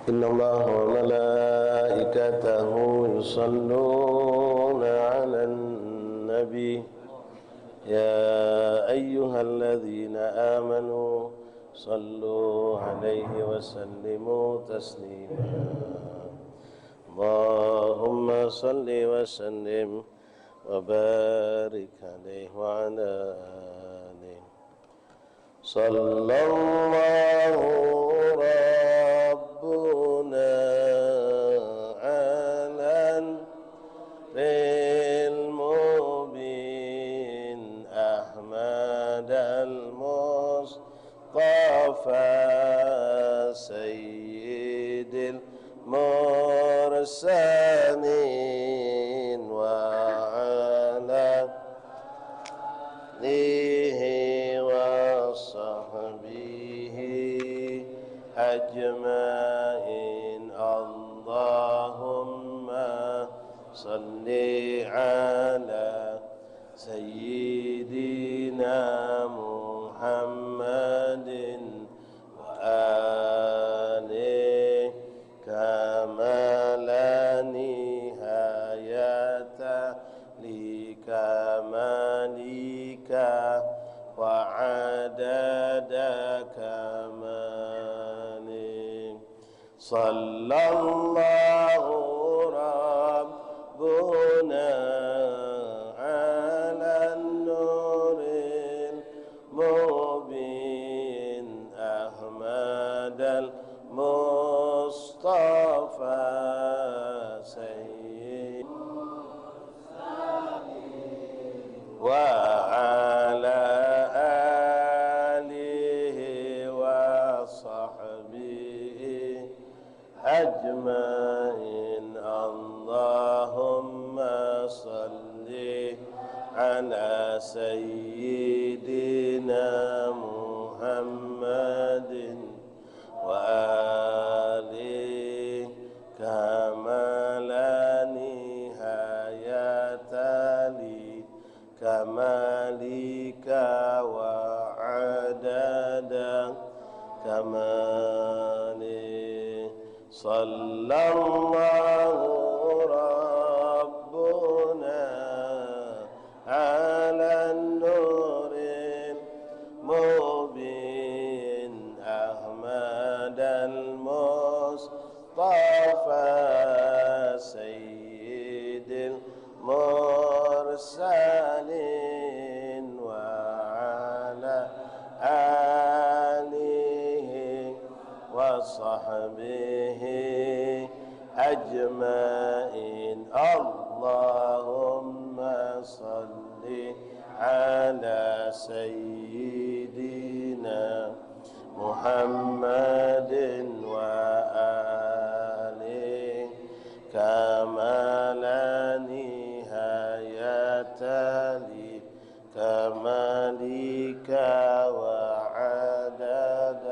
إن الله وملائكته يصلون على النبي يا أيها الذين آمنوا صلوا عليه وسلموا تسليما اللهم صل وسلم وبارك عليه وعلى آله صلى الله ربنا على المبين أحمد المصطفى سيد المرسلين وعلى آله وصحبه أجمعين اللهم صل على سيدنا محمد وآله كما لا نهاية لكمالك وعدد كمالك صلى الله ربنا على النور المبين أحمد المصطفى سيد وعلى آله وصحبه أجمعين اللهم صل على سيدنا محمد وآله كما لا نهاية لكمالك وعدد كمالك صلى الله ربنا على النور المبين أحمد المصطفى سيد المرسلين وعلى آله وصحبه أجمعين اللهم صل على سيدنا محمد وآله كما لا نهاية لكمالك وعدد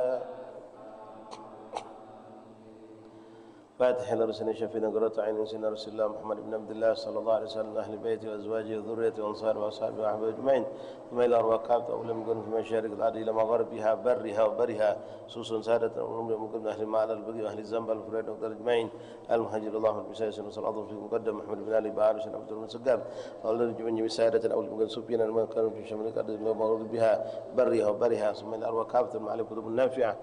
فاتح لرسول شفينا قرة عين سيدنا رسول الله محمد بن عبد الله صلى الله عليه وسلم أهل بيته وأزواجه وذريته وأنصاره وأصحابه وأحبابه أجمعين ثم إلى أرواح كافة أولم يكن في مشارق الأرض إلى مغاربها برها وبرها سوس سادة وأمم من أهل المعلى البقي وأهل الزنب الفريد وقدر أجمعين المهاجر الله المسائل صلى الله في مقدم محمد بن علي بن سنة عبد المسقام أولم يكن من سادة أولم يكن سفينا المن كانوا في شمال الأرض إلى مغاربها برها وبرها ثم إلى أرواح كافة المعالي كتب النافعة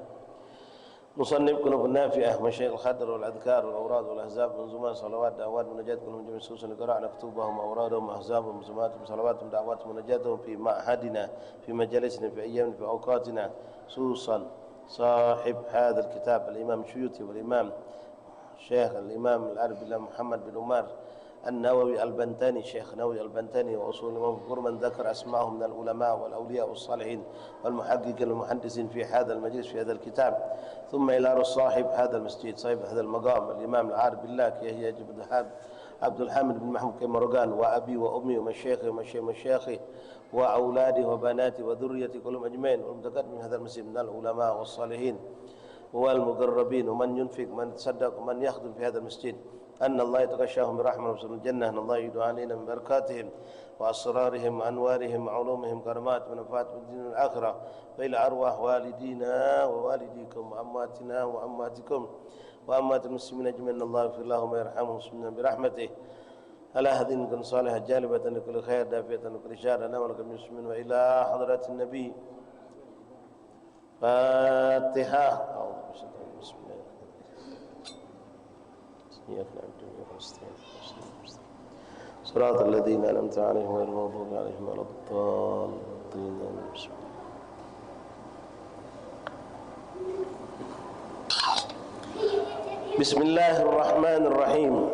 مصنف كتب النافعة مشايخ الخدر والأذكار والأوراد والأحزاب منظومات صلوات دعوات مناجات كلهم جميع سوس قرأنا كتبهم أورادهم أحزابهم منظوماتهم صلواتهم دعواتهم مناجاتهم في معهدنا في مجالسنا في أيامنا في أوقاتنا سوسا صاحب هذا الكتاب الإمام الشيوطي والإمام الشيخ الإمام العربي محمد بن عمر النووي البنتاني شيخ نووي البنتاني وأصول المذكور من ذكر أسماءهم من العلماء والأولياء والصالحين والمحققين والمحدثين في هذا المجلس في هذا الكتاب ثم إلى صاحب هذا المسجد صاحب هذا المقام الإمام العارف بالله يحيى عبد الحامد بن محمود كمرقان وأبي وأمي ومشايخي ومشايخي وأولادي وبناتي وذريتي كلهم أجمعين والمتقدم من هذا المسجد من العلماء والصالحين والمقربين ومن ينفق من تصدق ومن يخدم في هذا المسجد أن الله يتغشاهم برحمة وبسر الجنة أن الله يدعو علينا من بركاتهم وأسرارهم وأنوارهم وعلومهم كرامات ونفات من الدين والآخرة وإلى أرواح والدينا ووالديكم وأمواتنا وأمواتكم وأموات المسلمين أجمعين الله يغفر لهم ويرحمهم المسلمين برحمته على هذه كن صالحة جالبة لكل خير دافية لكل شر لنا ولكم المسلمين وإلى حضرات النبي فاتحة بسم الله إياك نعبد وإياك نستعين صراط الذين أنعمت عليهم غير المغضوب عليهم ولا الضالين بسم الله الرحمن الرحيم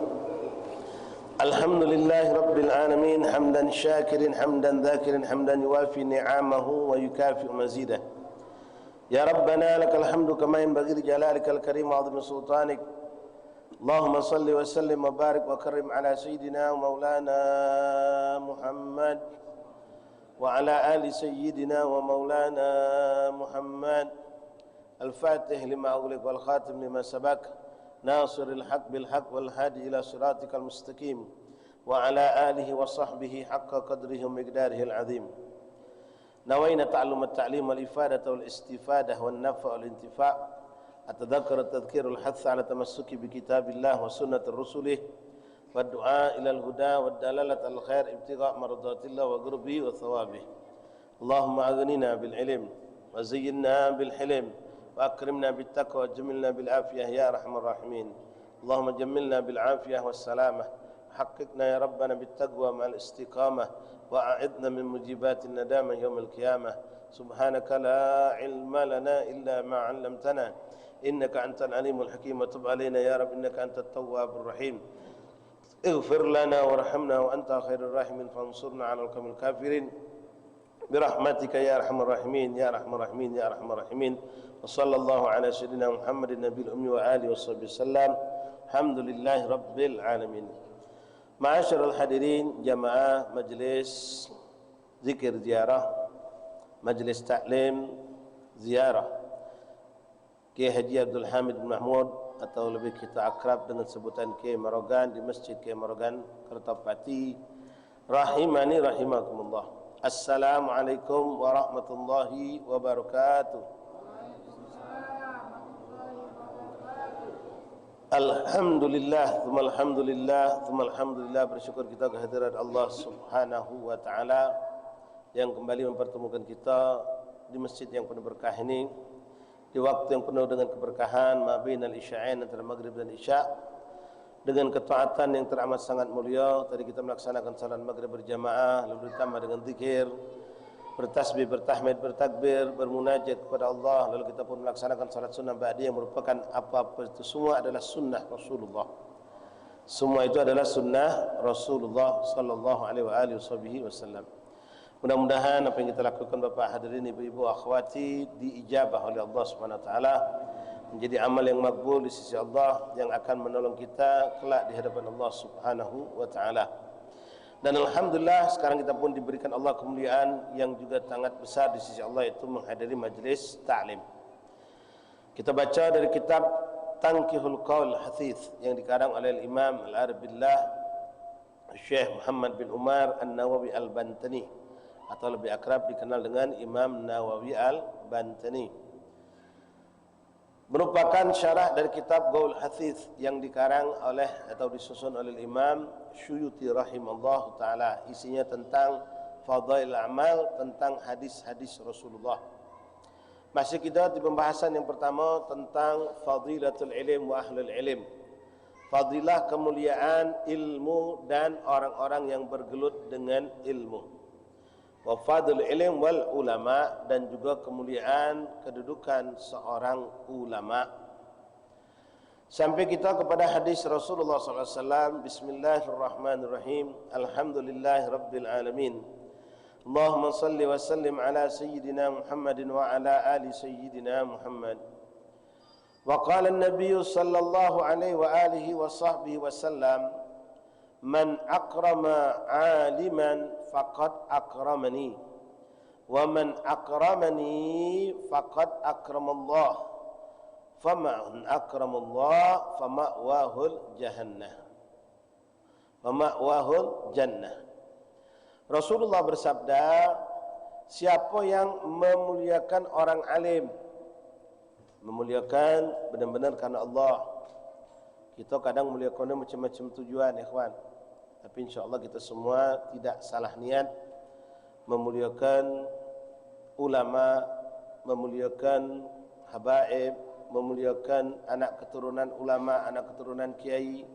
الحمد لله رب العالمين حمدا شاكرا حمدا ذاكرا حمدا يوافي نعمه ويكافئ مزيده يا ربنا لك الحمد كما ينبغي لجلالك الكريم وعظيم سلطانك اللهم صل وسلم وبارك وكرم على سيدنا ومولانا محمد وعلى آل سيدنا ومولانا محمد الفاتح لما أغلق والخاتم لما سبق ناصر الحق بالحق والهادي إلى صراطك المستقيم وعلى آله وصحبه حق قدره ومقداره العظيم نوينا تعلم التعليم والإفادة والاستفادة والنفع والانتفاع التذكر التذكير الحث على تمسك بكتاب الله وسنة رسله والدعاء إلى الهدى والدلالة على الخير ابتغاء مرضات الله وقربه وثوابه اللهم أغننا بالعلم وزينا بالحلم وأكرمنا بالتقوى وجملنا بالعافية يا أرحم الراحمين اللهم جملنا بالعافية والسلامة حققنا يا ربنا بالتقوى مع الاستقامة وأعذنا من مجيبات الندامة يوم القيامة سبحانك لا علم لنا إلا ما علمتنا إنك أنت العليم الحكيم وتب علينا يا رب إنك أنت التواب الرحيم اغفر لنا وارحمنا وأنت خير الراحمين فانصرنا على القوم الكافرين برحمتك يا أرحم الراحمين يا أرحم الراحمين يا أرحم الراحمين وصلى الله على سيدنا محمد النبي الأمي وآله وصحبه وسلم الحمد لله رب العالمين. Ma'asyiral hadirin jamaah majlis zikir ziarah majlis taklim ziarah Kiai Haji Abdul Hamid bin Mahmud atau lebih kita akrab dengan sebutan Kiai Marogan di Masjid Kiai Marogan Kertapati rahimani rahimakumullah. Assalamualaikum warahmatullahi wabarakatuh. Alhamdulillah, alhamdulillah bersyukur kita kehadirat Allah Subhanahu wa taala yang kembali mempertemukan kita di masjid yang penuh berkah ini di waktu yang penuh dengan keberkahan mabinal isya'ain antara maghrib dan isya dengan ketaatan yang teramat sangat mulia. Tadi kita melaksanakan salat maghrib berjamaah lalu ditambah dengan zikir bertasbih, bertahmid, bertakbir, bermunajat kepada Allah. Lalu kita pun melaksanakan salat sunnah ba'di yang merupakan apa-apa itu semua adalah sunnah Rasulullah. Semua itu adalah sunnah Rasulullah sallallahu alaihi wasallam. Mudah-mudahan apa yang kita lakukan Bapak hadirin, ibu-ibu, akhwati diijabah oleh Allah Subhanahu wa taala menjadi amal yang makbul di sisi Allah yang akan menolong kita kelak di hadapan Allah Subhanahu wa taala. Dan alhamdulillah sekarang kita pun diberikan Allah kemuliaan yang juga sangat besar di sisi Allah, yaitu menghadiri majlis ta'lim. Kita baca dari kitab Tanqihul Qaul Hathith yang dikarang oleh Imam Al-Arif Billah Syekh Muhammad bin Umar An-Nawawi Al-Bantani atau lebih akrab dikenal dengan Imam Nawawi Al-Bantani, merupakan syarah dari kitab Qaul Hathith yang dikarang oleh atau disusun oleh Imam Syuyuti rahimallahu taala. Isinya tentang fadail amal, tentang hadis-hadis Rasulullah. Masih kita di pembahasan yang pertama tentang fadilatul ilm wa ahlul ilm. Fadilah kemuliaan ilmu dan orang-orang yang bergelut dengan ilmu. Wa fadlul ilm wal ulama, dan juga kemuliaan kedudukan seorang ulama. Sampai kita kepada hadis Rasulullah SAW. Bismillahirrahmanirrahim. Alhamdulillahi rabbil alamin. Allahumma salli wa sallim ala sayyidina Muhammadin wa ala ali sayyidina Muhammad. Wa qala an-nabiy sallallahu alaihi wa alihi wa sahbihi wa sallam, man akrama aliman faqad akramani wa man akramani faqad akramallah. Fama'un akramallah fama'wahul jahannah. Fama'wahul jannah. Rasulullah bersabda, siapa yang memuliakan orang alim, memuliakan benar-benar karena Allah, Kita kadang muliakannya macam-macam tujuan, ikhwan. Tapi insya-Allah kita semua tidak salah niat memuliakan ulama, memuliakan habaib, memuliakan anak keturunan ulama, anak keturunan kiai,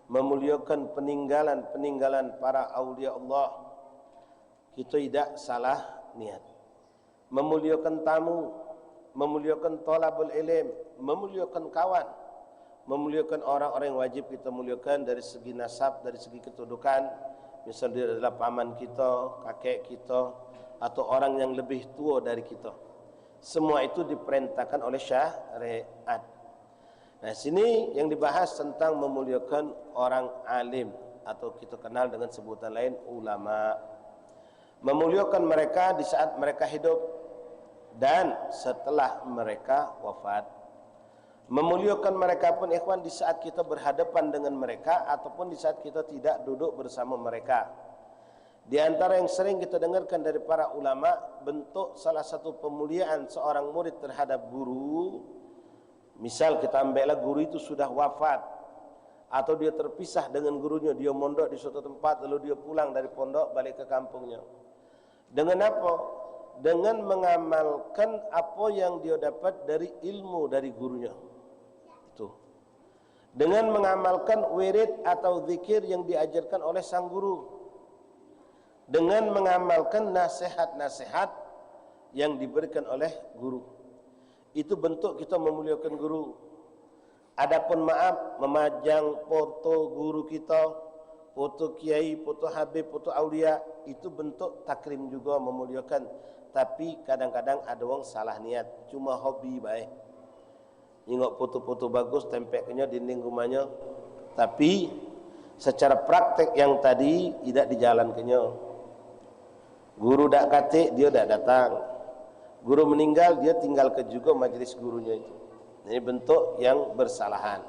memuliakan peninggalan para aulia Allah. Kita tidak salah niat. Memuliakan tamu, memuliakan talabul ilm, memuliakan kawan, memuliakan orang-orang yang wajib kita muliakan dari segi nasab, dari segi kedudukan. Misal dia adalah paman kita, kakek kita, atau orang yang lebih tua dari kita. Semua itu diperintahkan oleh syariat. Nah, sini yang dibahas tentang memuliakan orang alim, atau kita kenal dengan sebutan lain ulama. Memuliakan mereka di saat mereka hidup dan setelah mereka wafat. Memuliakan mereka pun ikhwan di saat kita berhadapan dengan mereka ataupun di saat kita tidak duduk bersama mereka. Di antara yang sering kita dengarkan dari para ulama, bentuk salah satu pemuliaan seorang murid terhadap guru, misal kita ambillah guru itu sudah wafat atau dia terpisah dengan gurunya, dia mondok di suatu tempat lalu dia pulang dari pondok balik ke kampungnya. Dengan apa? Dengan mengamalkan apa yang dia dapat dari ilmu dari gurunya. Itu. Dengan mengamalkan wirid atau zikir yang diajarkan oleh sang guru. Dengan mengamalkan nasihat-nasihat yang diberikan oleh guru. Itu bentuk kita memuliakan guru. Adapun maaf, memajang foto guru kita, foto kiai, foto habib, foto aulia, itu bentuk takrim juga, memuliakan. Tapi kadang-kadang ada orang salah niat, cuma hobi baik. Tengok foto-foto bagus, tempelnya dinding rumahnya, tapi secara praktek yang tadi tidak dijalankannya. Guru dak katik, dia dak datang. Guru meninggal, dia tinggal ke juga majlis gurunya itu. Ini bentuk yang bersalahan.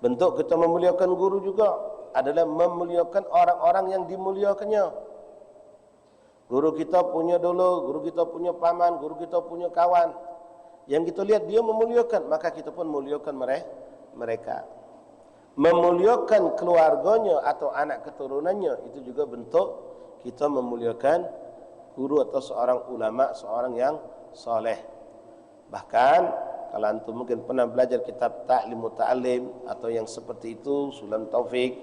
Bentuk kita memuliakan guru juga adalah memuliakan orang-orang yang dimuliakannya. Guru kita punya dulu, guru kita punya paman, guru kita punya kawan. Yang kita lihat dia memuliakan, maka kita pun memuliakan mereka. Memuliakan keluarganya atau anak keturunannya, itu juga bentuk kita memuliakan guru atau seorang ulama, seorang yang soleh. Bahkan kalau antum mungkin pernah belajar kitab Ta'lim Muta'alim atau yang seperti itu, Sulam Taufik,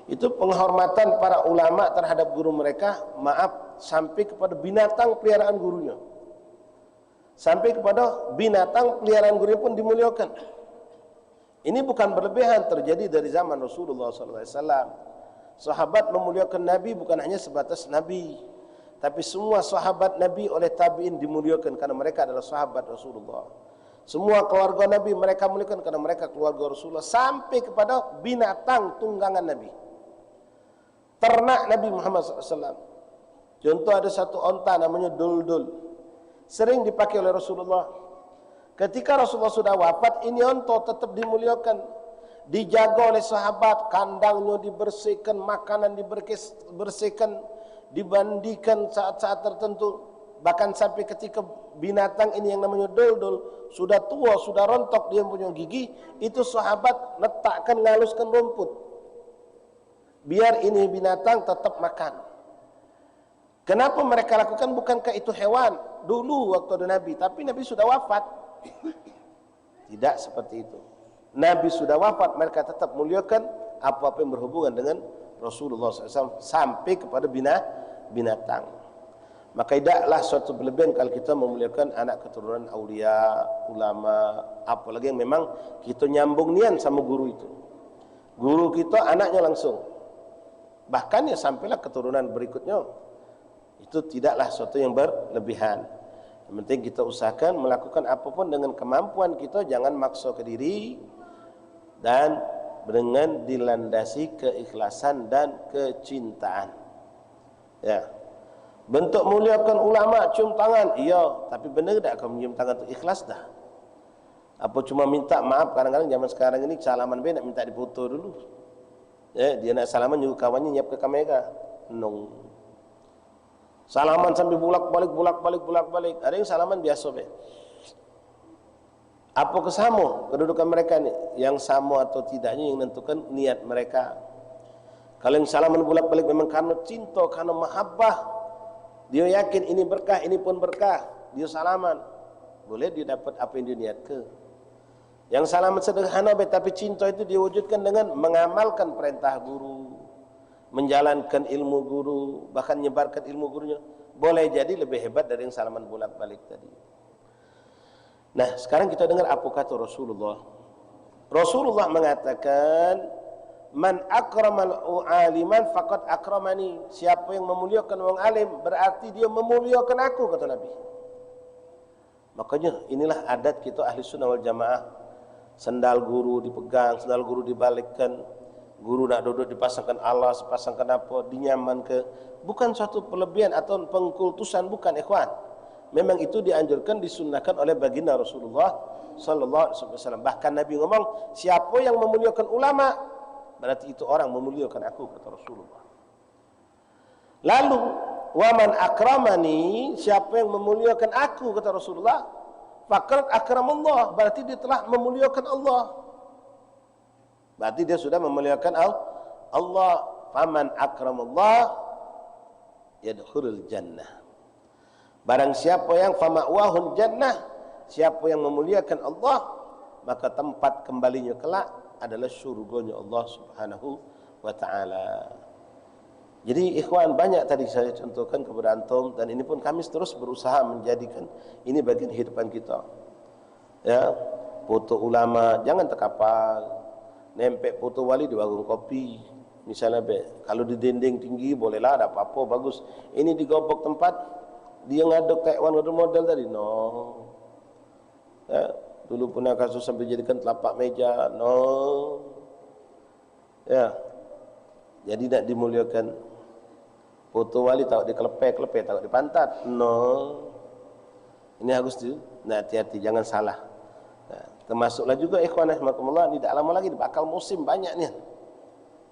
itu penghormatan para ulama terhadap guru mereka, maaf, sampai kepada binatang peliharaan gurunya. Sampai kepada binatang peliharaan gurunya pun dimuliakan. Ini bukan berlebihan, terjadi dari zaman Rasulullah SAW. Sahabat memuliakan Nabi bukan hanya sebatas Nabi, tapi semua sahabat Nabi oleh tabi'in dimuliakan karena mereka adalah sahabat Rasulullah. Semua keluarga Nabi mereka muliakan karena mereka keluarga Rasulullah. Sampai kepada binatang tunggangan Nabi, ternak Nabi Muhammad SAW. Contoh ada satu onta namanya Duldul, sering dipakai oleh Rasulullah. Ketika Rasulullah sudah wafat, ini onta tetap dimuliakan, dijaga oleh sahabat, kandangnya dibersihkan, makanan dibersihkan, dibandikan saat-saat tertentu. Bahkan sampai ketika binatang ini yang namanya Duldul sudah tua, sudah rontok dia punya gigi, itu sahabat letakkan, ngaluskan rumput biar ini binatang tetap makan. Kenapa mereka lakukan? Bukankah itu hewan dulu waktu ada Nabi, tapi Nabi sudah wafat? Tidak seperti itu. Nabi sudah wafat, mereka tetap muliakan apa-apa yang berhubungan dengan Rasulullah SAW sampai kepada binatang. Maka tidaklah suatu berlebihan kalau kita memuliakan anak keturunan aulia, ulama, apalagi yang memang kita nyambung nian sama guru itu. Guru kita anaknya langsung. Bahkan ya sampailah keturunan berikutnya. Itu tidaklah suatu yang berlebihan. Yang penting kita usahakan melakukan apapun dengan kemampuan kita, jangan maksa ke diri, dan dengan dilandasi keikhlasan dan kecintaan. Ya. Bentuk muliakan ulama cium tangan, iya, tapi benar tak kamu cium tangan itu ikhlas dah? Apa cuma minta maaf? Kadang-kadang zaman sekarang ini salaman be nak minta dipoto dulu. Ya, dia nak salaman juga kawannya nyiap ke kamera. No. Salaman sambil bolak-balik. Ada yang salaman biasa be. Apa kesamo kedudukan mereka ni? Yang sama atau tidaknya yang menentukan niat mereka. Kalau yang salaman bolak-balik memang karena cinta, karena mahabbah, dia yakin ini berkah, ini pun berkah, dia salaman, boleh dia dapat apa yang dia niatkan. Yang salaman sederhana tapi cinta itu dia wujudkan dengan mengamalkan perintah guru, menjalankan ilmu guru, bahkan menyebarkan ilmu gurunya, boleh jadi lebih hebat dari yang salaman bolak-balik tadi. Nah, sekarang kita dengar apa kata Rasulullah. Rasulullah mengatakan, "Man akramal aliman faqad akramani." Siapa yang memuliakan orang alim, berarti dia memuliakan aku, kata Nabi. Makanya inilah adat kita ahli sunnah wal jamaah. Sendal guru dipegang, sendal guru dibalikkan. Guru nak duduk dipasangkan alas, dipasangkan apa, dinyaman ke. Bukan suatu perlebihan atau pengkultusan, bukan ikhwan. Memang itu dianjurkan, disunnahkan oleh baginda Rasulullah sallallahu alaihi wasallam. Bahkan Nabi ngomong, siapa yang memuliakan ulama, berarti itu orang memuliakan aku, kata Rasulullah. Lalu, waman akramani, siapa yang memuliakan aku, kata Rasulullah, faqad akramallah, berarti dia telah memuliakan Allah. Berarti dia sudah memuliakan Allah. Faman akramallah yadkhulul jannah. Barang siapa yang fama'wahul jannah, siapa yang memuliakan Allah, maka tempat kembalinya kelak adalah syurganya Allah Subhanahu wa taala. Jadi ikhwan, banyak tadi saya contohkan kepada antum, dan ini pun kami terus berusaha menjadikan ini bagian kehidupan kita. Ya, foto ulama jangan terkapal. Nempel foto wali di warung kopi. Misalnya kalau di dinding tinggi bolehlah, ada apa-apa bagus. Ini digobok tempat dia ngaduk Taiwan model tadi, no. Ya, dulu punya kasus sampai jadikan telapak meja, no. Ya, jadi nak dimuliakan. Foto wali tahu di kelepek, tahu di pantat, no. Ini harus nah hati-hati, jangan salah. Nah, termasuklah juga ikhwan rahimakumullah, tidak lama lagi bakal musim banyak nih.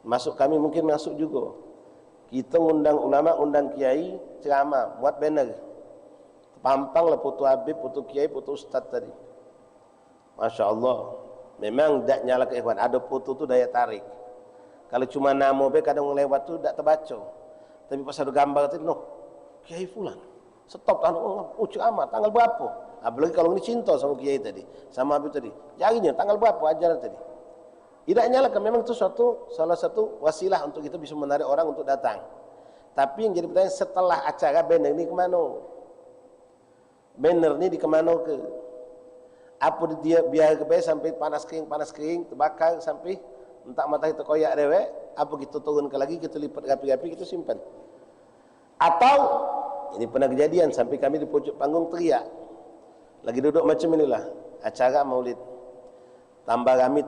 Masuk kami mungkin masuk juga. Kita undang ulama, undang kiai, ceramah, buat banner. Pampang lah foto habib, foto kiai, foto ustaz tadi. Masya Allah. Memang tak nyala ke ikhwan. Ada foto tu daya tarik. Kalau cuma nama kadang lewat tu tak terbaca. Tapi pas ada gambar tadi, no, kiai fulan. Stop, ceramah, tanggal berapa? Apalagi kalau ini cinta sama kiai tadi, sama habib tadi. Jarinya, tanggal berapa ajaran tadi? Tidak nyalakan, memang itu salah satu wasilah untuk kita bisa menarik orang untuk datang. Tapi yang jadi pertanyaan, setelah acara banner ini kemana? Banner ini di kemana ke? Apa dia biar ke sampai panas kering, terbakar sampai entah matahari terkoyak dewek, apa kita turunkan lagi, kita lipat rapi-rapi, kita simpan. Atau ini pernah kejadian sampai kami di pojok panggung teriak. Lagi duduk macam inilah, acara maulid. Tambah kami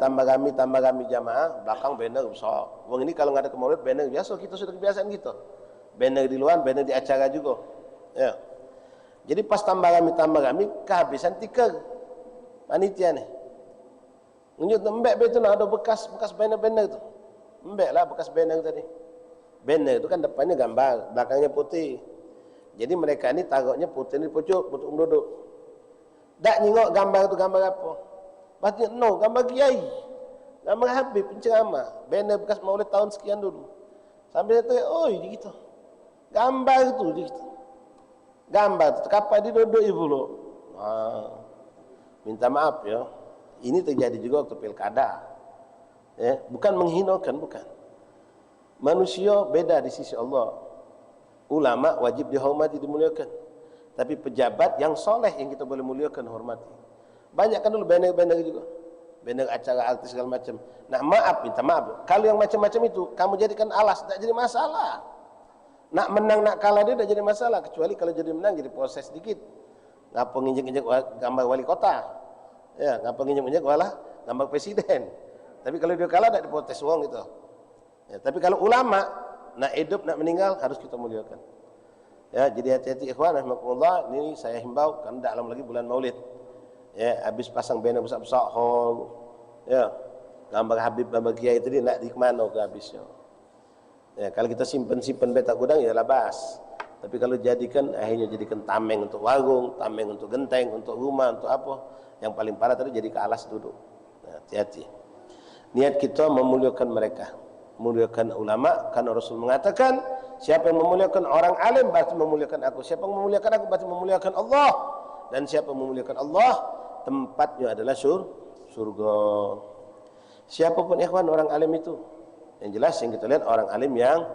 jamaah, belakang banner besar. Wong ini kalau nggak ada ke maulid, banner biasa, kita sudah kebiasaan gitu. Banner di luar, banner di acara juga. Ya. Jadi pas tambah kami, kehabisan tikar panitia nih. Nunjuk embek betul ada bekas banner itu. Embek lah bekas banner tadi. Banner itu kan depannya gambar, belakangnya putih. Jadi mereka ini taruhnya putih di pojok untuk duduk. Tak nyengok gambar itu gambar apa? Pasti no, gambar kiai, gambar habib penceramah, banner bekas maulid tahun sekian dulu. Sambil saya oh gitu. Gambar itu gitu. Gambar itu kapan dia duduk ibu lo. Minta maaf ya. Ini terjadi juga waktu pilkada. Ya, bukan menghinakan, bukan. Manusia beda di sisi Allah. Ulama wajib dihormati, dimuliakan. Tapi pejabat yang soleh yang kita boleh muliakan, hormati. Banyak kan dulu banner-banner juga. Banner acara artis segala macam. Nah maaf, minta maaf. Kalau yang macam-macam itu, kamu jadikan alas, tak jadi masalah. Nak menang, nak kalah dia tak jadi masalah. Kecuali kalau jadi menang, jadi proses sedikit. Ngapa nginjek-nginjek gambar wali kota. Ya, ngapa nginjek-nginjek gambar presiden. Tapi kalau dia kalah, tak diprotes uang gitu. Ya, tapi kalau ulama, nak hidup, nak meninggal, harus kita muliakan. Ya, jadi hati-hati ikhwan, rahimakumullah. Ini saya himbau, karena tak lama lagi bulan maulid. Ya, habis pasang banner besar-besar hall, ya, gambar habib, gambar kiai tadi nak di mana ke habisnya. Ya, kalau kita simpan betak gudang ya labas. Tapi kalau jadikan akhirnya jadikan tameng untuk warung, tameng untuk genteng, untuk rumah, untuk apa? Yang paling parah tadi jadi ke alas duduk. Nah, hati-hati. Niat kita memuliakan mereka, memuliakan ulama, karena Rasul mengatakan, siapa yang memuliakan orang alim berarti memuliakan aku. Siapa yang memuliakan aku berarti memuliakan Allah. Dan siapa yang memuliakan Allah, tempatnya adalah surga. Siapapun ikhwan orang alim itu, yang jelas yang kita lihat orang alim yang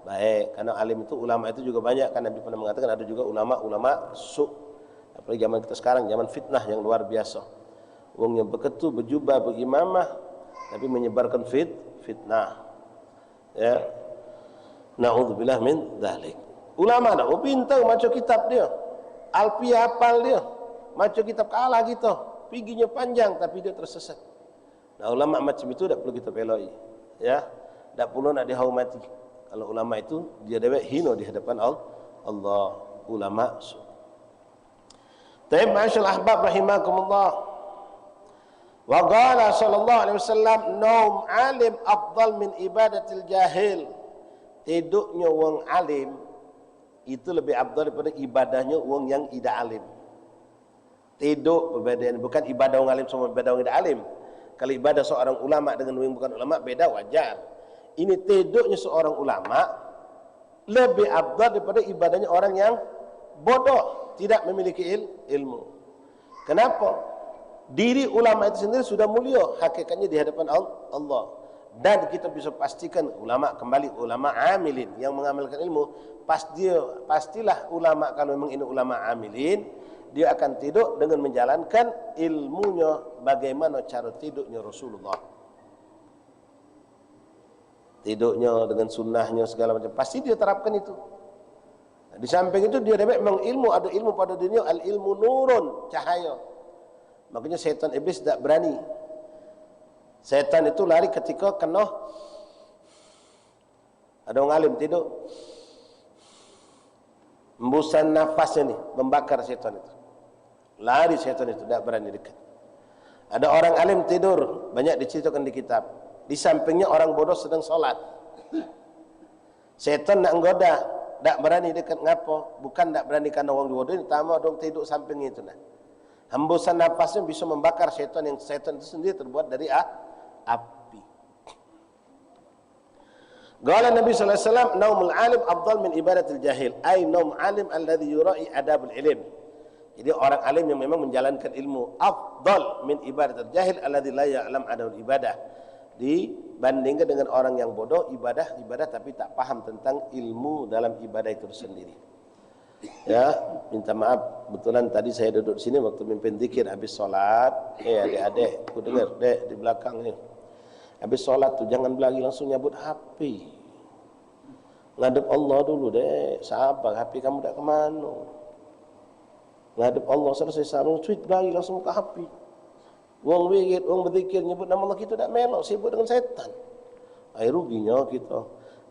baik. Karena alim itu, ulama itu juga banyak. Kan Nabi pernah mengatakan ada juga ulama-ulama su'. Apalagi zaman kita sekarang, zaman fitnah yang luar biasa. Wong yang beketu, berjubah, berimamah, tapi menyebarkan fitnah. Ya. Na'udzubillah min dzalik. Ulama nak pintar macam kitab dia. Alfiah hafal dia. Macam kitab kalah kita. Piginya panjang tapi dia tersesat. Nah, ulama macam itu tak perlu kita peloi. Ya. Tak perlu nak dihormati. Kalau ulama itu dia dewek hina di hadapan Allah. Ulama su. Taib ma'asyal ahbab rahimakumullah. Wa qala sallallahu alaihi wasallam, naum alim afdal min ibadatil jahil. Tiduknya wong alim itu lebih afdal daripada ibadahnya wong yang tidak alim. Tidur perbedaan, bukan ibadah orang alim sama ibadah orang tidak alim. Kalau ibadah seorang ulama dengan orang bukan ulama beda, wajar. Ini tidurnya seorang ulama lebih afdal daripada ibadahnya orang yang bodoh, tidak memiliki ilmu. Kenapa? Diri ulama itu sendiri sudah mulia hakikatnya di hadapan Allah. Dan kita bisa pastikan ulama, kembali ulama amilin yang mengamalkan ilmu, pastilah ulama, kalau memang ini ulama amilin, dia akan tidur dengan menjalankan ilmunya bagaimana cara tidurnya Rasulullah. Tidurnya dengan sunnahnya segala macam, pasti dia terapkan itu. Di samping itu dia memang ilmu, ada ilmu pada dunia, al ilmu nurun, cahaya. Makanya setan iblis tidak berani. Setan itu lari ketika kena ada orang alim tidur, embusan nafasnya nih membakar setan itu. Lari setan itu, tidak berani dekat. Ada orang alim tidur, banyak diceritakan di kitab. Di sampingnya orang bodoh sedang sholat. Setan nak goda, tak berani dekat. Ngapa? Bukan tak berani karena orang bodoh, tambah dong tidur samping itu. Nah, hembusan nafasnya bisa membakar setan, yang setan itu sendiri terbuat dari api. Qala Nabi sallallahu alaihi wasallam, naumul alim afdal min ibadatil jahil. Ai naum alim alladhi yura'i adabul ilm. Jadi orang alim yang memang menjalankan ilmu afdal min ibadatil jahil alladhi la ya'lam adabul ibadah. Dibandingkan dengan orang yang bodoh ibadah tapi tak paham tentang ilmu dalam ibadah itu sendiri. Ya, minta maaf, betulan tadi saya duduk di sini waktu mimpin zikir habis sholat. Adik-adik, aku dengar dek di belakang ni. Habis sholat tu jangan lagi langsung nyabut HP. Ngadep Allah dulu dek, sabar, HP kamu tak ke mana. Ngadep Allah selesai salam, tweet lagi langsung ke HP. Wong wirid, wong berzikir nyebut nama Allah, kita tak melok, sibuk dengan setan. Ai ruginya kita.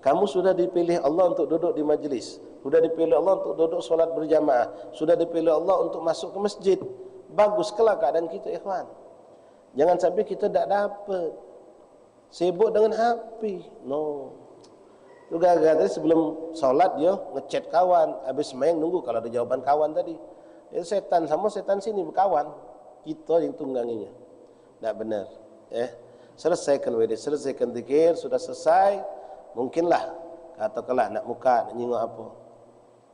Kamu sudah dipilih Allah untuk duduk di majlis, sudah dipilih Allah untuk duduk solat berjamaah, sudah dipilih Allah untuk masuk ke masjid. Bagus kelak keadaan kita, ikhwan. Jangan sampai kita tak dapat, sibuk dengan HP. No. Itu gara-gara tadi sebelum solat dia ngechat kawan, habis main nunggu kalau ada jawaban kawan tadi. Itu setan sama setan sini berkawan. Kita yang tungganginya. Tak benar. Selesaikan wirid, selesaikan zikir, sudah selesai. Mungkinlah katakanlah nak muka, nak nyingok apa,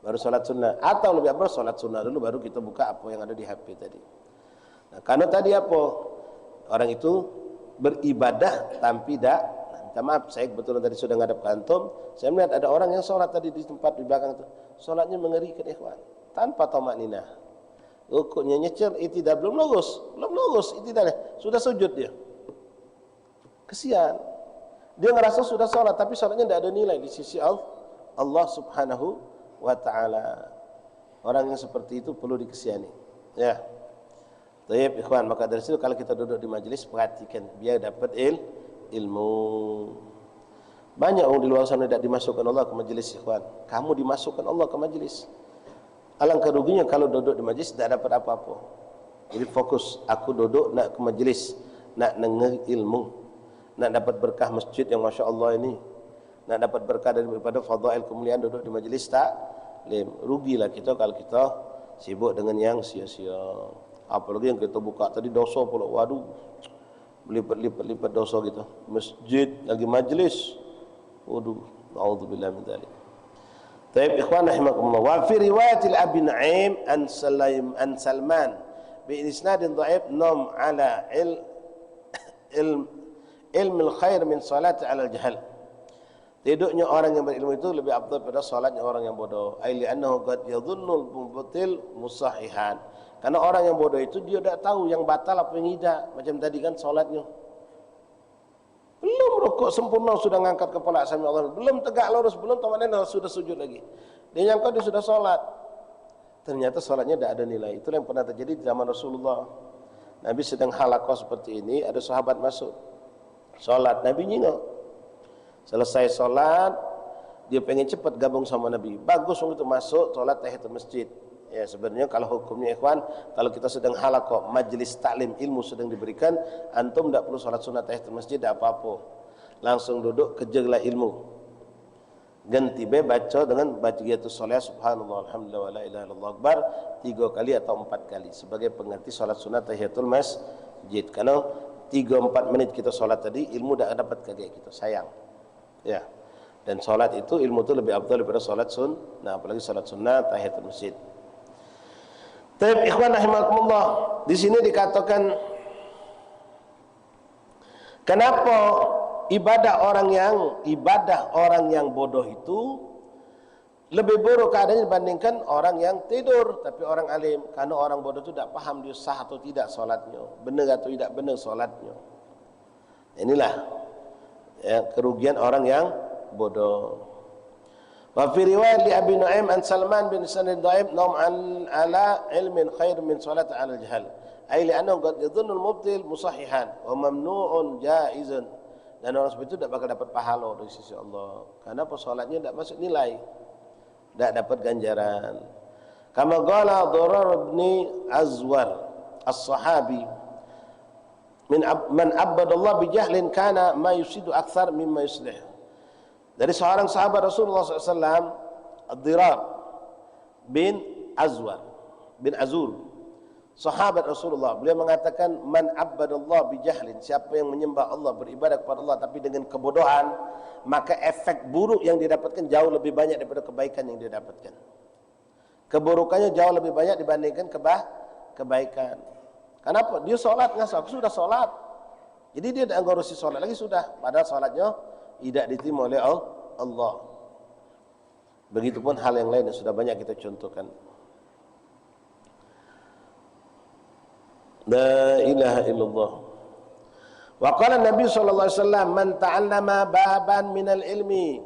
baru solat sunnah. Atau lebih apa, solat sunnah dulu baru kita buka apa yang ada di HP tadi. Nah, karena tadi apa, orang itu beribadah tapi tak. Minta maaf, saya kebetulan tadi sudah ngadap ke antum. Saya melihat ada orang yang solat tadi di tempat di belakang itu, solatnya mengerikan ikhwan, tanpa tamakninah. Rukuknya nyecer, itidah belum lurus itidah, sudah sujud dia. Kesian. Dia ngerasa sudah sholat, tapi sholatnya tidak ada nilai di sisi Allah subhanahu wa ta'ala. Orang yang seperti itu perlu dikesihani. Ya. Tayyib ikhwan, maka dari situ kalau kita duduk di majlis, perhatikan biar dapat ilmu. Banyak orang di luar sana tidak dimasukkan Allah ke majlis, ikhwan. Kamu dimasukkan Allah ke majlis. Alangkah ruginya kalau duduk di majlis tidak dapat apa-apa. Jadi fokus, aku duduk nak ke majlis, nak dengar ilmu, nak dapat berkah masjid yang Masya Allah ini, nak dapat berkah daripada fadail kemuliaan duduk di majlis taklim. Rugilah kita kalau kita sibuk dengan yang sia-sia. Apalagi yang kita buka tadi dosa pula. Waduh, lipat dosa kita. Masjid lagi majlis. Waduh, naudzubillah min dzalik. Taib ikhwan rahimakumullah. Wa fi riwayat Abi Nu'aim an Salman bi isnadin dhaif nam ala ilm al-khair min salat ala al-jahl. Tidaknya orang yang berilmu itu lebih afdal pada salatnya orang yang bodoh. Ai li'annahu qad yadhunnul mubtil musahihan. Karena orang yang bodoh itu dia tidak tahu yang batal apa yang tidak. Macam tadi kan salatnya. Belum rukuk sempurna sudah ngangkat kepala sami Allah. Belum tegak lurus, belum tamanna sudah sujud lagi. Dia nyangka dia sudah salat. Ternyata salatnya tidak ada nilai. Itulah yang pernah terjadi di zaman Rasulullah. Nabi sedang halaqah seperti ini, ada sahabat masuk salat, Nabi nyingok. Selesai solat, dia pengen cepat gabung sama Nabi. Bagus untuk masuk solat tahiyatul masjid. Ya sebenarnya kalau hukumnya ikhwan, kalau kita sedang halaqah, majlis taklim ilmu sedang diberikan, antum tidak perlu solat sunat tahiyatul masjid, tidak apa-apa. Langsung duduk kejarlah ilmu. Ganti baca dengan bacayatus solat subhanallah alhamdulillah wa la ilaha illallah akbar 3 kali atau 4 kali sebagai pengganti solat sunat tahiyatul masjid. Karena 3-4 menit kita solat tadi ilmu tidak dapat kayak kita, sayang. Ya, dan solat itu ilmu itu lebih afdal daripada solat sunnah, apalagi solat sunnah tahiyatul masjid. Tapi ikhwan rahimakumullah, di sini dikatakan kenapa ibadah orang yang bodoh itu lebih buruk keadaannya dibandingkan orang yang tidur tapi orang alim. Karena orang bodoh itu tidak paham dia sah atau tidak solatnya, benar atau tidak benar solatnya. Inilah ya, kerugian orang yang bodoh. Wa fi riwayat li Abi Nu'aim an Salman bin Sanad dhaif nam an ala ilmin khair min salat ala al-jahl. Ai li'annahu qad yadhunnu al-mubtil musahihan wa mamnu'un jaizun. Dan orang seperti itu tidak bakal dapat pahala dari sisi Allah. Karena salatnya tidak masuk nilai. Tidak dapat ganjaran. Kama qala Durar bin Azwar as-sahabi man abadallah bijahlin kana ma yusidu akthar mimma yuslih. Dari seorang sahabat Rasulullah SAW, Ad-Dirar bin Azur, sahabat Rasulullah, beliau mengatakan man abadallah bijahlin, siapa yang menyembah Allah, beribadah kepada Allah tapi dengan kebodohan, maka efek buruk yang didapatkan jauh lebih banyak daripada kebaikan yang dia dapatkan. Keburukannya jauh lebih banyak dibandingkan kebaikan. Kenapa? Dia solat ngasih, aku sudah solat. Jadi dia tidak ngurusi solat lagi sudah. Padahal solatnya tidak diterima oleh Allah. Begitupun hal yang lain yang sudah banyak kita contohkan. La ilaha illallah. Wa qala Nabi sallallahu alaihi wasallam man ta'allama baban minal ilmi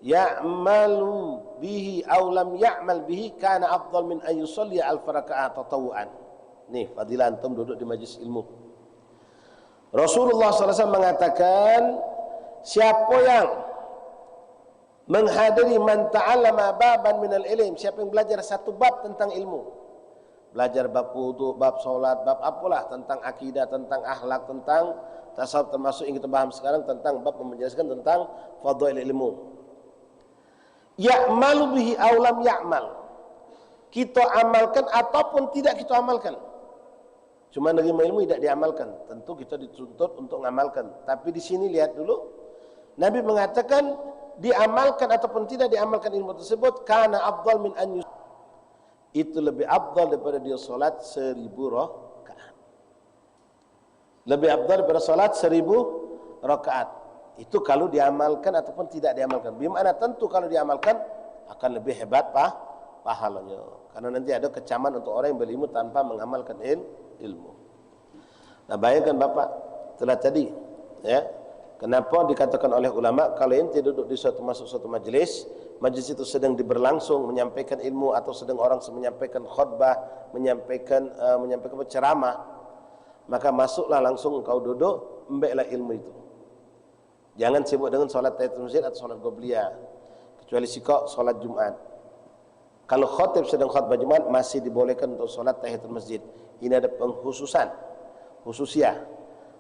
ya'malu bihi aw lam ya'mal bihi kana afdal min an yusalli alf raka'at tatawuan. Nih, fadilah antum duduk di majlis ilmu. Rasulullah SAW mengatakan, siapa yang menghadiri man ta'allama baban minal ilm, siapa yang belajar satu bab tentang ilmu, belajar bab wudu, bab solat, bab apalah, tentang akidah, tentang akhlak, tentang tasawuf, termasuk yang kita paham sekarang tentang bab menjelaskan tentang fadhail ilmu. Ya'malu bihi aw lam ya'mal, kita amalkan ataupun tidak kita amalkan. Cuma menerima ilmu tidak diamalkan, tentu kita dituntut untuk mengamalkan. Tapi di sini lihat dulu, Nabi mengatakan diamalkan ataupun tidak diamalkan ilmu tersebut, karena afdal min an yus, itu lebih afdal daripada dia solat 1000 rakaat. Lebih afdal daripada solat 1000 rakaat. Itu kalau diamalkan ataupun tidak diamalkan. Bagaimana? Tentu kalau diamalkan akan lebih hebat pahalanya. Karena nanti ada kecaman untuk orang yang berilmu tanpa mengamalkan ilmu. Nah, bayangkan Bapak telah tadi, ya. Kenapa dikatakan oleh ulama kalau ente duduk di masuk suatu majlis itu sedang berlangsung menyampaikan ilmu atau sedang orang menyampaikan khutbah, menyampaikan ceramah, maka masuklah langsung engkau duduk, embeklah ilmu itu. Jangan sibuk dengan salat tahiyatul masjid atau salat qobliyah, kecuali sikok salat Jumat. Kalau khatib sedang khutbah Jumat masih dibolehkan untuk salat tahiyatul masjid. Ini ada pengkhususan, khususiah.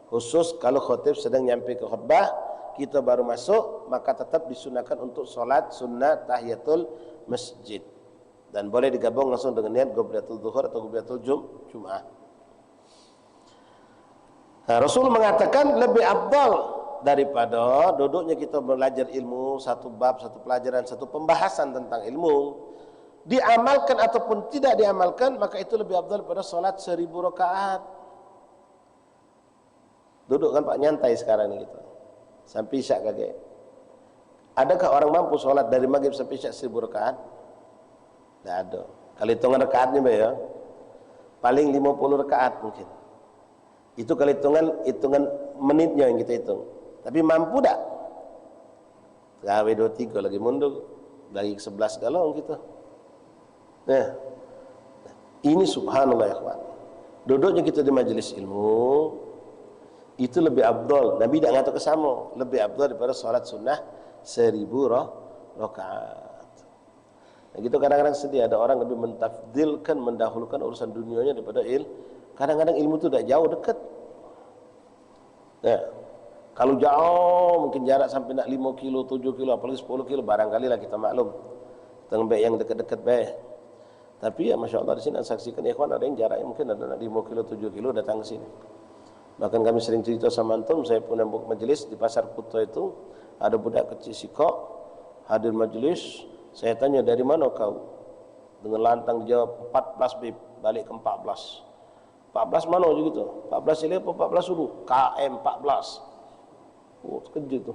Khusus kalau khatib sedang nyampe ke khutbah, kita baru masuk, maka tetap disunahkan untuk salat sunnah tahiyatul masjid. Dan boleh digabung langsung dengan niat qobliyatul zuhur atau qobliyatul jum'ah. Rasul mengatakan lebih afdal daripada duduknya kita belajar ilmu, satu bab, satu pelajaran, satu pembahasan tentang ilmu, diamalkan ataupun tidak diamalkan, maka itu lebih afdal daripada solat 1000 rakaat. Duduk kan Pak, nyantai sekarang ini kita sampai isyak kagak. Adakah orang mampu solat dari maghrib sampai isyak 1000 rakaat? Tidak ada. Kalau hitungan rakaatnya ya, paling 50 rakaat mungkin. Itu kalau hitungan menitnya yang kita hitung. Tapi mampu tak? Gawe 23 lagi mundur, lagi 11 galong kita. Nah, ini subhanallah ya kawan. Duduknya kita di majelis ilmu itu lebih afdal. Nabi tidak ngatur kesama, lebih afdal daripada salat sunnah 1000 rakaat. Nah, gitu kadang-kadang sedih ada orang lebih mentafdilkan, mendahulukan urusan dunianya daripada Kadang-kadang ilmu itu tidak jauh, dekat. Nah, kalau jauh mungkin jarak sampai nak 5 kilo, 7 kilo, apalagi 10 kilo, barangkali lah kita maklum. Tengah yang dekat-dekat baik. Tapi ya Masya Allah di sini saksikan ikhwan ada yang jaraknya mungkin ada 5 kilo, 7 kilo datang ke sini. Bahkan kami sering cerita sama antum, saya punya majelis di Pasar Kuto itu, ada budak kecil sikok, hadir majelis, saya tanya dari mana kau? Dengan lantang dijawab 14 bib, balik ke 14. 14 mana je gitu? 14 sila apa 14 dulu? KM 14. Oh, terkejut tu.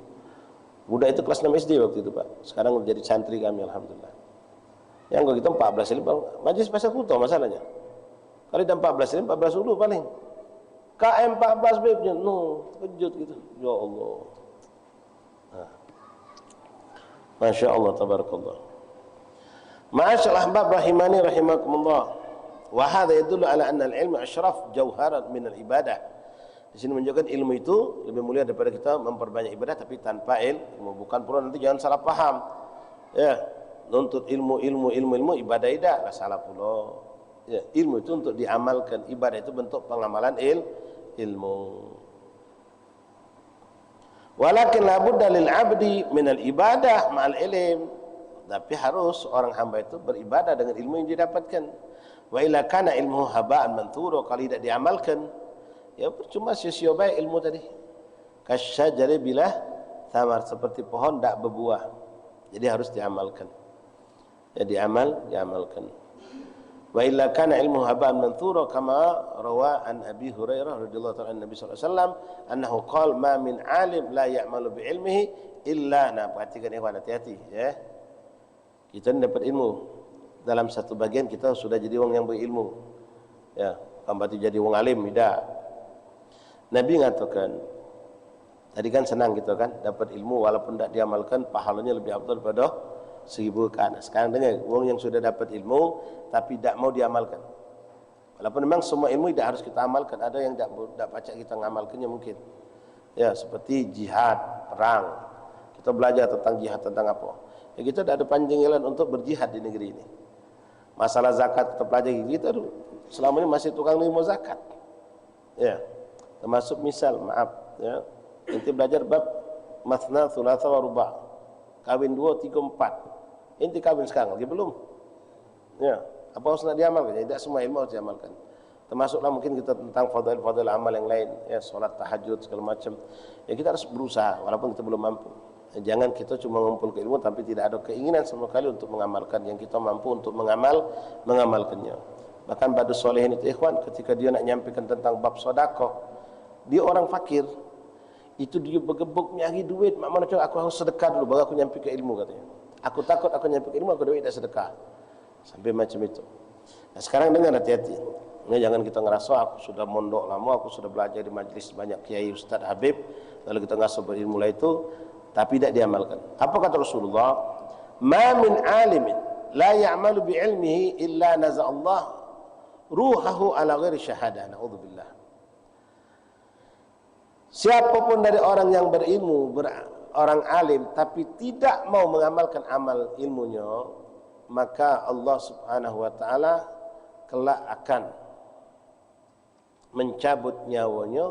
Budak itu kelas 6 SD waktu itu, Pak. Sekarang jadi santri kami, alhamdulillah. Yang kalau kita 14 sila, majlis Pasar Kuto masalahnya. Kalau dah 14 sila, 14 dulu paling. KM 14 bebnya, no, terkejut gitu. Ya Allah. Nah. Masya Allah, tabarakallah. Ma'asyal ahbab rahimani rahimakumullah. Wa hadha yadullu ala anna al-ilmu asyraf jawharan min al-ibadah. Di sini menunjukkan ilmu itu lebih mulia daripada kita memperbanyak ibadah tapi tanpa ilmu. Bukan pula nanti jangan salah paham. Ya, nuntut ilmu ibadah tidak lah, salah pula. Ya, ilmu itu untuk diamalkan, ibadah itu bentuk pengamalan ilmu. Walakin la budda lil 'abdi min al-ibadah ma'al ilm. Tapi harus orang hamba itu beribadah dengan ilmu yang didapatkan. Wa illa kana ilmuhu haba'an manthura, kalau tidak diamalkan ya percuma, sia-sia baik ilmu tadi. Kasyajari bila thamar, seperti pohon tak berbuah. Jadi harus diamalkan. Ya diamalkan. Wa illa kana ilmuhu haba'an manthura kama rawa an Abi Hurairah radhiyallahu ta'ala an Nabi sallallahu alaihi wasallam annahu qala ma min alim la ya'malu bi ilmihi illa. Nah, perhatikan ikhwan, hati-hati ya. Kita dapat ilmu dalam satu bagian kita sudah jadi orang yang berilmu. Ya, bukan berarti jadi orang alim, tidak. Nabi mengatakan, tadi kan senang kita kan dapat ilmu walaupun tidak diamalkan, pahalanya lebih afdal daripada 1000 rakaat. Sekarang dengar, orang yang sudah dapat ilmu tapi tidak mau diamalkan. Walaupun memang semua ilmu tidak harus kita amalkan, ada yang tidak pacak kita mengamalkannya mungkin. Ya, seperti jihad, perang. Kita belajar tentang jihad, tentang apa? Ya, kita tidak ada panjangjalan untuk berjihad di negeri ini. Masalah zakat kita pelajari, kita selama ini masih tukang nerima zakat. Ya, termasuk misal, maaf, ya, nanti belajar bab mathna, thulatha, wa ruba'. Kawin 2, 3, 4. Inti kawin sekarang lagi belum. Ya, apa harus nak diamalkan? Ya, tidak semua ilmu harus diamalkan. Termasuklah mungkin kita tentang fadail amal yang lain, ya, solat tahajud segala macam. Ya, kita harus berusaha walaupun kita belum mampu. Jangan kita cuma mengumpul ke ilmu tapi tidak ada keinginan sama sekali untuk mengamalkan yang kita mampu untuk mengamalkannya. Bahkan Badus Solehin itu ikhwan, ketika dia nak nyampaikan tentang bab sedekah, dia orang fakir, itu dia bergebuk nyari duit, mak mana cakap aku harus sedekah dulu baru aku nyampe ke ilmu, katanya. Aku takut aku nyampe ke ilmu aku duit tak sedekah. Sampai macam itu. Nah, sekarang dengar hati-hati. Nah, jangan kita ngerasa aku sudah mondok lama, aku sudah belajar di majlis banyak kiai, ustaz, habib, lalu kita ngerasa berilmu lah itu tapi tidak diamalkan. Apa kata Rasulullah? Ma min alimin la ya'malu bi ilmihi illa naza'allah ruhahu ala ghairi syahadah. Na'udzubillah. Siapapun dari orang yang berilmu, orang alim tapi tidak mau mengamalkan amal ilmunya, maka Allah Subhanahu wa taala kelak akan mencabut nyawanya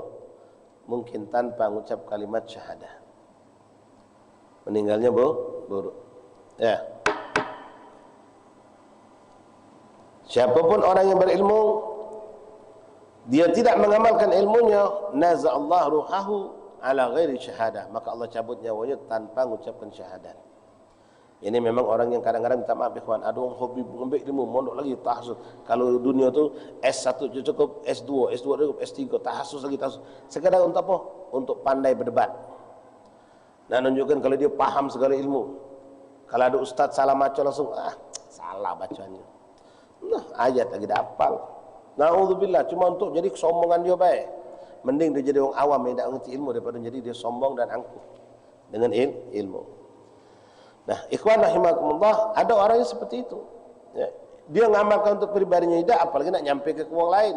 mungkin tanpa mengucap kalimat syahadah. Meninggalnya buruk. Ya. Siapapun orang yang berilmu dia tidak mengamalkan ilmunya, naza'allahu ruhahu ala ghairi syahadah, maka Allah cabut nyawanya tanpa mengucapkan syahadat. Ini memang orang yang kadang-kadang minta maaf ikhwan, ada orang hobi mengambil ilmu, mondok lagi tahassus. Kalau dunia tu S1 cukup, S2 cukup, S3 tahassus lagi tahassus. Sekadar untuk apa? Untuk pandai berdebat. Nah, nunjukkan kalau dia paham segala ilmu. Kalau ada ustaz salah baca langsung, salah bacanya. Nah, ayat lagi dah hafal. Na'udzubillah, cuma untuk jadi kesombongan dia baik. Mending dia jadi orang awam yang tak mengerti ilmu daripada jadi dia sombong dan angkuh dengan ilmu. Nah, ikhwan rahimakumullah, ada orang yang seperti itu. Ya, dia ngamalkan untuk pribadinya tidak, apalagi nak nyampai ke orang lain.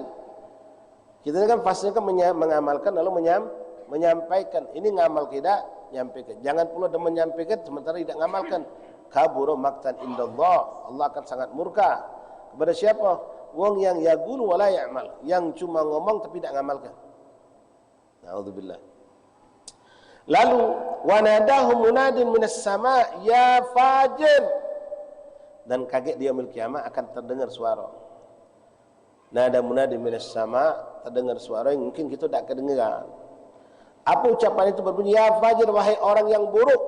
Kita kan pastinya kan mengamalkan lalu menyampaikan. Ini ngamal tidak, nyampaikan. Jangan pula dia menyampaikan sementara tidak ngamalkan. Kabura maqtan indallah. Allah akan sangat murka kepada siapa? Wong yang yaqulu wala ya'mal, yang cuma ngomong tapi tidak ngamalkan. Na'udzubillah. Lalu wanadahu munadin minas sama ya fajir, dan kaget dia yaumil kiamat akan terdengar suara. Nada munadin minas sama, terdengar suara yang mungkin kita tak kedengaran. Apa ucapan itu berbunyi, ya fajir, wahai orang yang buruk,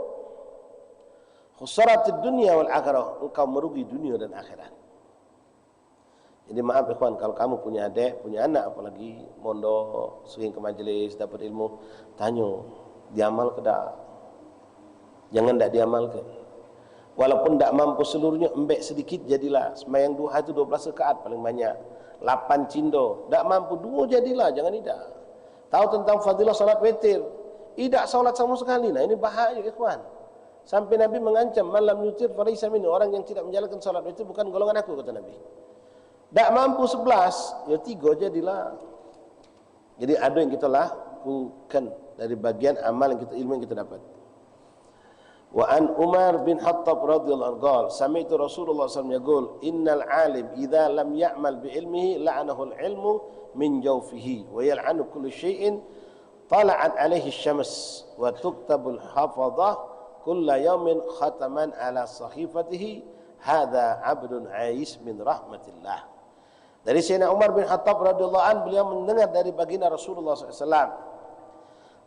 khusratid dunya wal akhirah, engkau merugi dunia dan akhirat. Jadi maaf ikhwan, kalau kamu punya adik, punya anak, apalagi mondok, sering ke majlis, dapat ilmu, tanya, diamal ke tak? Jangan tak diamalkan. Walaupun tak mampu seluruhnya, embek sedikit jadilah. Semayang 2 hari itu 12 rakaat paling banyak. 8 cindo. Tak mampu 2 jadilah, jangan tidak. Tahu tentang fadilah salat witir, tidak salat sama sekali. Nah, ini bahaya ikhwan. Sampai Nabi mengancam, malam yutir falaysa minni, orang yang tidak menjalankan salat witir bukan golongan aku, kata Nabi. Tak mampu 11, ya 3 jadilah. Jadi ada yang kita lakukan dari bagian amal yang kita, ilmu yang kita dapat. Wa an Umar bin Khattab radhiyallahu anhu qala sami'tu Rasulullah sallallahu alaihi wasallam yaqul innal alim idza lam ya'mal bi ilmihi la'anahu al-ilmu min jawfihi wa yal'anu kullu shay'in tala'at alaihi asy-syams wa tuktabu al-hafadhah kulla yawmin khataman ala sahifatihi hadza 'abdun 'ais min rahmatillah. Dari Sayyidina Umar bin Khattab radhiyallahu anhu, beliau mendengar dari baginda Rasulullah sallallahu alaihi wasallam,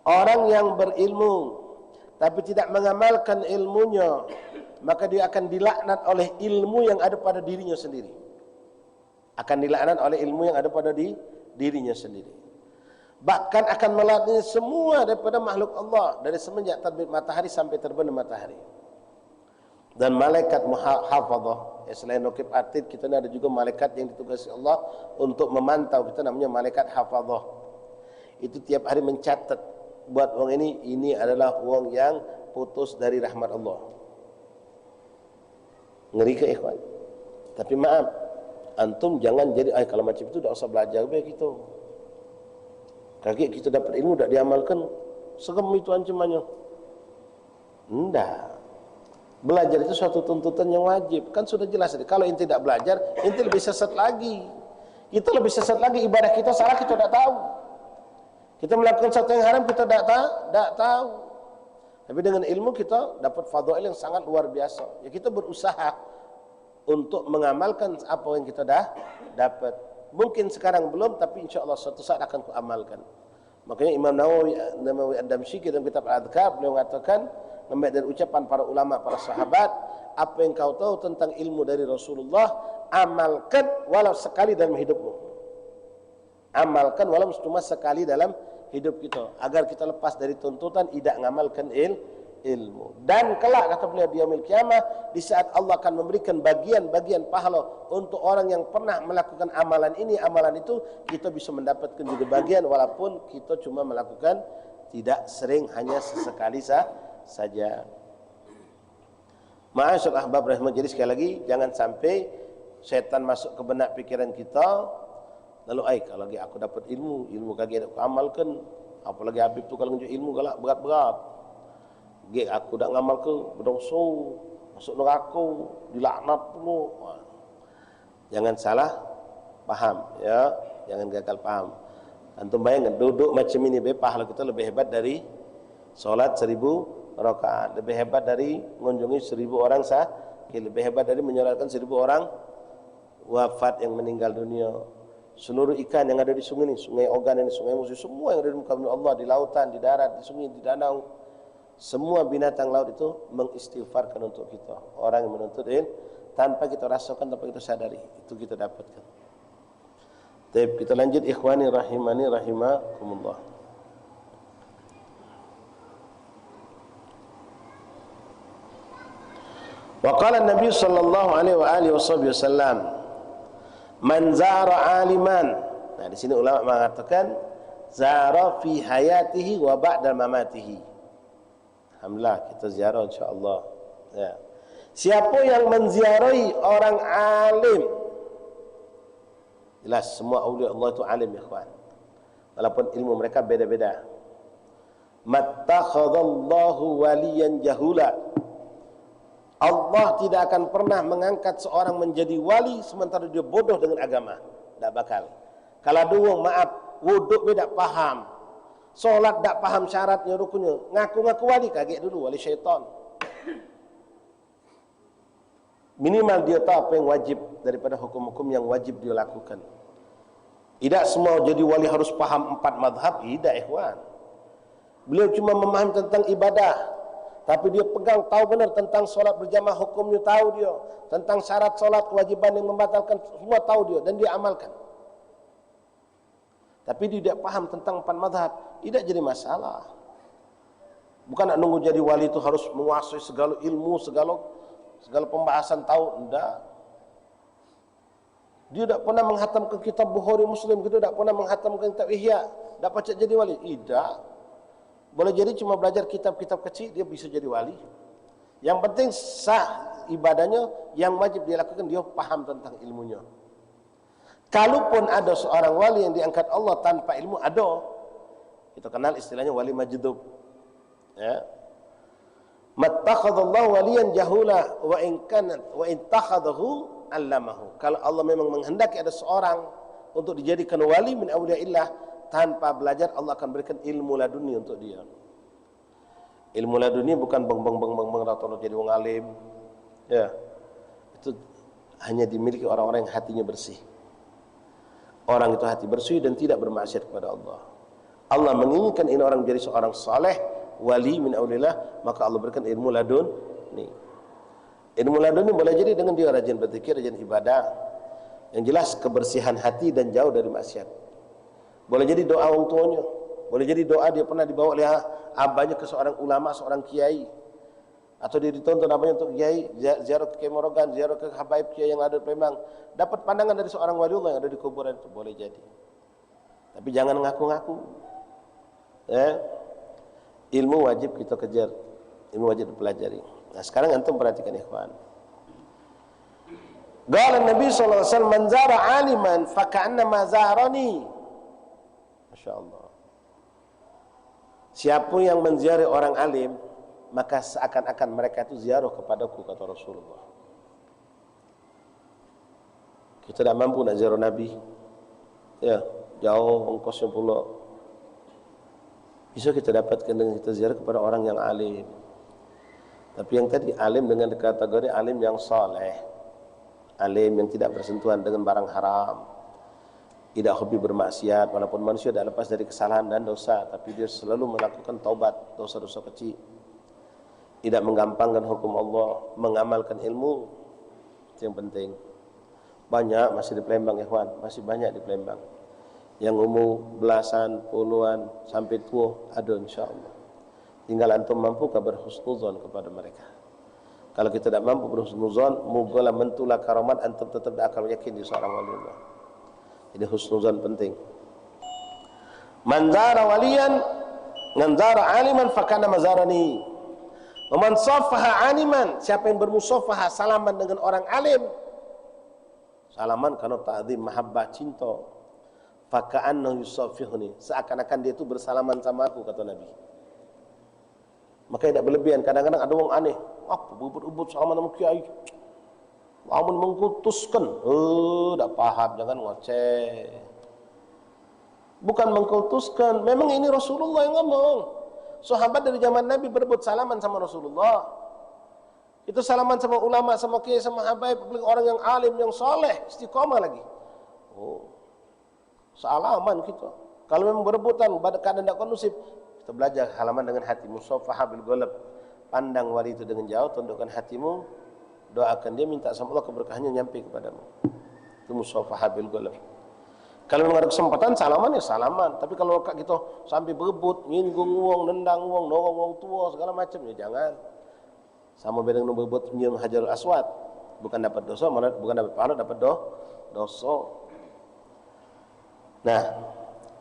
orang yang berilmu tapi tidak mengamalkan ilmunya, maka dia akan dilaknat oleh ilmu yang ada pada dirinya sendiri. Akan dilaknat oleh ilmu yang ada pada dirinya sendiri. Bahkan akan melaknat semua daripada makhluk Allah, dari semenjak terbit matahari sampai terbenam matahari. Dan malaikat muhafadzah, selain raqib atid, kita ni ada juga malaikat yang ditugasi Allah untuk memantau kita, namanya malaikat hafadzah. Itu tiap hari mencatat buat orang ini adalah orang yang putus dari rahmat Allah. Ngeri ke ikhwan? Tapi maaf, antum jangan jadi kalau macam itu tak usah belajar baik kita. Kaget kita dapat ilmu tak diamalkan, segem itu ancamannya. Enggak. Belajar itu suatu tuntutan yang wajib. Kan sudah jelas. Kalau inti tidak belajar, inti lebih sesat lagi. Kita lebih sesat lagi, ibadah kita salah kita tak tahu. Kita melakukan sesuatu yang haram kita tak tahu. Tapi dengan ilmu kita dapat fadail yang sangat luar biasa. Ya, kita berusaha untuk mengamalkan apa yang kita dah dapat. Mungkin sekarang belum, tapi insya-Allah suatu saat akan kuamalkan. Makanya Imam Nawawi Ad-Damsyiki dalam kitab Al-Adhkar beliau mengatakan, mengambil dari ucapan para ulama, para sahabat, apa yang kau tahu tentang ilmu dari Rasulullah, amalkan walau sekali dalam hidupmu. Amalkan walau cuma sekali dalam hidup kita, agar kita lepas dari tuntutan tidak mengamalkan ilmu. Dan kelak kata beliau di yaumil kiamah, di saat Allah akan memberikan bagian-bagian pahala untuk orang yang pernah melakukan amalan ini, amalan itu, kita bisa mendapatkan juga bagian walaupun kita cuma melakukan tidak sering, hanya sesekali saja. Ma'asyar ahbab rahimah. Jadi sekali lagi, jangan sampai setan masuk ke benak pikiran kita, lalu kalau lagi aku dapat ilmu kaki aku amalkan, apalagi Habib tu kalau tunjuk ilmu galak berat-berat. Aku dak ngamal ke berdosa, masuk neraka, dilaknat dulu. Jangan salah paham ya, jangan gagal paham. Antum bayangkan duduk macam ini, pahala kita lebih hebat dari solat 1000 rakaat, lebih hebat dari mengunjungi 1000 orang lebih hebat dari menyolatkan 1000 orang wafat yang meninggal dunia. Seluruh ikan yang ada di sungai ini, sungai Ogan ini, sungai Musi, semua yang ada di muka bumi Allah, di lautan, di darat, di sungai, di danau, semua binatang laut itu mengistighfarkan untuk kita. Orang yang menuntut ilmu tanpa kita rasakan, tanpa kita sadari, itu kita dapatkan. Baik, kita lanjut ikhwani rahimani rahimakumullah. Wa qala an-nabi sallallahu alaihi wa alihi wasallam, man zara aliman. Nah, di sini ulama mengatakan zara fi hayatihi wa ba'da mamatihi. Alhamdulillah kita ziarah insyaallah. Ya. Siapa yang menziarahi orang alim, jelas semua aulia Allah itu alim ya ikhwan. Walaupun ilmu mereka beda-beda. Mattakhadallahu waliyan jahula. Allah tidak akan pernah mengangkat seorang menjadi wali sementara dia bodoh dengan agama. Tak bakal. Kalau dulu maaf, wuduk dia tak paham, solat tak paham syaratnya, rukunnya, ngaku-ngaku wali, kaget dulu, wali syaitan. Minimal dia tahu apa yang wajib daripada hukum-hukum yang wajib dia lakukan. Tidak semua jadi wali harus paham 4 madhab, tidak ikhwan. Beliau cuma memahami tentang ibadah, tapi dia pegang, tahu benar tentang solat berjamaah, hukumnya tahu dia, tentang syarat solat, kewajiban yang membatalkan, semua tahu dia dan dia amalkan. Tapi dia tidak paham tentang 4 madhab, tidak jadi masalah. Bukan nak nunggu jadi wali itu harus menguasai segala ilmu, segala pembahasan tahu, enggak. Dia tidak pernah menghatamkan kitab Bukhari Muslim, gitu, tidak pernah menghatamkan kitab Ihya, tidak pacak jadi wali, tidak. Boleh jadi cuma belajar kitab-kitab kecil, dia bisa jadi wali. Yang penting sah ibadahnya, yang wajib dia lakukan, dia paham tentang ilmunya. Kalaupun ada seorang wali yang diangkat Allah tanpa ilmu, ada. Kita kenal istilahnya wali majdub. Ya. Mattakhadallahu waliyan jahula wa in kana wa in takhadahu allamahu. Kalau Allah memang menghendaki ada seorang untuk dijadikan wali min awliyaillah, tanpa belajar Allah akan berikan ilmu laduni untuk dia. Ilmu laduni bukan beng atau jadi wong alim. Ya. Itu hanya dimiliki orang-orang yang hatinya bersih. Orang itu hati bersih dan tidak bermaksiat kepada Allah. Allah menginginkan ini orang menjadi seorang saleh, wali min aulillah, maka Allah berikan ilmu laduni. Ilmu laduni boleh jadi dengan dia rajin berzikir, rajin ibadah. Yang jelas kebersihan hati dan jauh dari maksiat. Boleh jadi doa orang tuanya, boleh jadi doa dia pernah dibawa oleh abahnya ke seorang ulama, seorang kiai, atau dia ditonton abahnya untuk kiai, ziarah ke Kemorogan, ziarah ke habaib kiai yang ada di Palembang, dapat pandangan dari seorang waliullah yang ada di kuburan itu, boleh jadi. Tapi jangan ngaku-ngaku. Ya. Ilmu wajib kita kejar, ilmu wajib dipelajari. Nah sekarang antum perhatikan ikhwan. Qala Nabi sallallahu alaihi wasallam, "Man zara 'aliman fa ka'annama zarani." Masyaallah. Siapa yang menziarahi orang alim, maka seakan-akan mereka itu ziarah kepadaku, kata Rasulullah. Kita tidak mampu nak ziarah Nabi. Ya, jauh ongkosnya pula. Bisa kita dapatkan dengan kita ziarah kepada orang yang alim. Tapi yang tadi alim dengan kategori alim yang saleh. Alim yang tidak bersentuhan dengan barang haram. Tidak hobi bermaksiat, walaupun manusia tidak lepas dari kesalahan dan dosa, tapi dia selalu melakukan taubat dosa-dosa kecil. Tidak menggampangkan hukum Allah, mengamalkan ilmu, itu yang penting. Banyak masih di Palembang, ikhwan, masih banyak di Palembang. Yang umur belasan, puluhan, sampai tua, ada insyaAllah. Tinggal antum mampu berhusnuzon kepada mereka. Kalau kita tidak mampu berhusnuzon, mugalah mentulah karamat, antum tetap tidak akan yakin di seorang wali Allah. Jadi husnuzan penting. Man zara waliyan, man zara aliman fakana mazarani. Wa man safaha aliman, siapa yang bermusafaha salaman dengan orang alim. Salaman karena ta'zim, mahabbah, cinta. Faka'annahu yusafihuni, seakan-akan dia itu bersalaman sama aku, kata Nabi. Maka tidak berlebihan. Kadang-kadang ada orang aneh, apa berebut-ebut salaman sama kiai. Amun mengkutuskan, tak paham, jangan ngoceh. Bukan mengkultuskan, memang ini Rasulullah yang ngomong. Sahabat dari zaman Nabi berebut salaman sama Rasulullah. Itu salaman sama ulama, sama kiai, sama habaib, orang yang alim, yang soleh, istiqomah lagi. Oh, Salaman kita. Kalau memang berebutan, pada keadaan tidak kondusif, kita belajar halaman dengan hati. Musafaha bil ghalab. Pandang wali itu dengan jauh, tundukkan hatimu, doakan dia, minta sama Allah keberkahannya nyampe kepadamu. Itu musafaha bil ghalab. Kalau memang ada kesempatan salaman ya salaman, tapi kalau kita sampai berebut, nyinggung uang, nendang uang, nolong uang tua segala macam ya jangan. Sama beda dengan berebut nyium Hajarul Aswad, bukan dapat dosa, malah bukan dapat pahala, dapat dosa. Nah,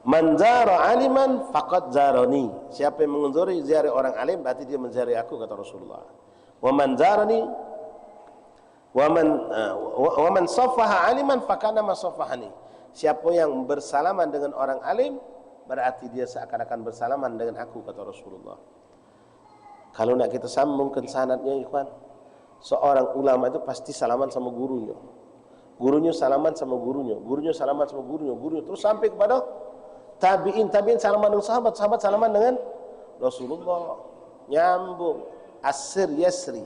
man zara aliman faqad zarani. Siapa yang mengunjuri ziarah orang alim berarti dia menziarahi aku, kata Rasulullah. Wa man zarani wa man safaha aliman fakana ma safahani. Siapa yang bersalaman dengan orang alim berarti dia seakan-akan bersalaman dengan aku, kata Rasulullah. Kalau nak kita sambungkan sanadnya ikhwan, seorang ulama itu pasti salaman sama gurunya. Gurunya salaman sama gurunya, gurunya salaman sama gurunya, terus sampai kepada tabi'in salaman dengan sahabat, sahabat salaman dengan Rasulullah. Nyambung, asir yasri.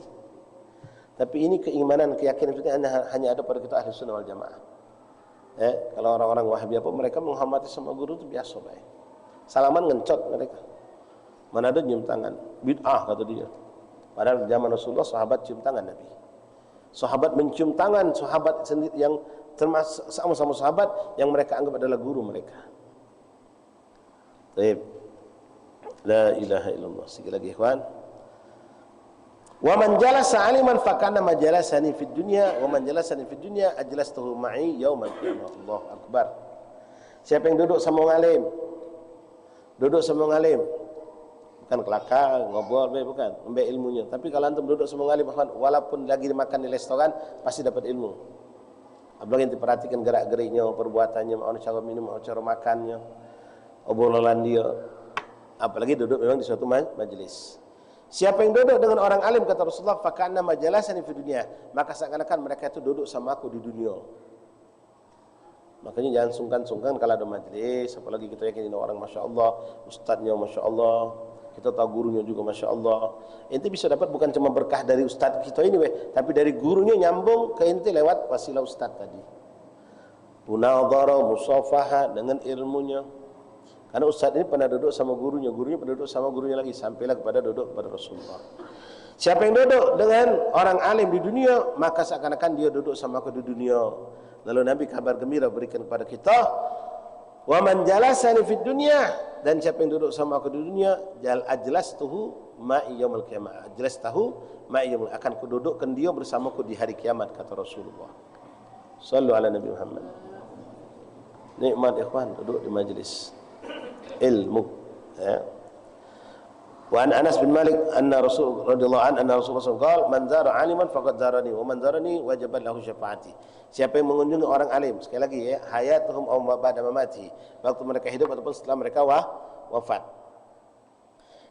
Tapi ini keimanan, keyakinan itu hanya ada pada kita ahli sunnah wal jamaah. Kalau orang-orang Wahabi apa, mereka menghormati sama guru itu biasa baik. Salaman ngencot mereka. Mana ada nyium tangan, bid'ah kata dia. Padahal zaman Rasulullah sahabat cium tangan Nabi. Sahabat mencium tangan sahabat sendiri yang termasuk sama-sama sahabat yang mereka anggap adalah guru mereka. Baik. La ilaha illallah. Sekali lagi ikhwan. Wa man jalasa aliman fakana majalasani fid dunya wa man jalasani fid dunya ajlastuhu ma'i yaumal qiyamah. Allahu akbar. Siapa yang duduk sama orang alim? Duduk sama orang alim. Bukan kelakar, ngobrol, bukan, ambil ilmunya. Tapi kalau antum duduk sama orang alim, walaupun lagi makan di restoran, pasti dapat ilmu. Apalagi yang diperhatikan gerak-geriknya, perbuatannya, cara minum, cara makannya, obrolan dia. Apalagi duduk memang di suatu majelis. Siapa yang duduk dengan orang alim, kata Rasulullah, fakana majalasani fi dunya, maka seakan-akan mereka itu duduk sama aku di dunia. Makanya jangan sungkan-sungkan kalau ada majelis, apalagi kita yakin ini orang masya Allah, ustadznya masya Allah, kita tahu gurunya juga masya Allah. Ente bisa dapat bukan cuma berkah dari ustadz kita ini, tapi dari gurunya nyambung ke ente lewat wasilah ustadz tadi. Munadharah, musafaha dengan ilmunya. Karena ustadz ini pernah duduk sama gurunya, gurunya pernah duduk sama gurunya lagi, sampailah kepada duduk kepada Rasulullah. Siapa yang duduk dengan orang alim di dunia, maka seakan-akan dia duduk sama aku di dunia. Lalu Nabi kabar gembira berikan kepada kita, wa man jalasani fid dunya, dan siapa yang duduk sama aku di dunia, ajlastuhu ma'i yaumil qiyamah. Ajlastuhu ma'i yaumil, akan kududukkan dia bersamaku di hari kiamat, kata Rasulullah. Sallu ala Nabi Muhammad. Nikmat ikhwan duduk di majlis ilmu. Wa an Anas bin Malik anna Rasul radhiyallahu anna Rasulullah sallallahu alaihi wasallam man zara aliman faqad zarani wa man zarani wajabat lahu syafaati. Siapa yang mengunjungi orang alim, sekali lagi ya, hayatuhum aw ba'da mamati, waktu mereka hidup ataupun setelah mereka wafat.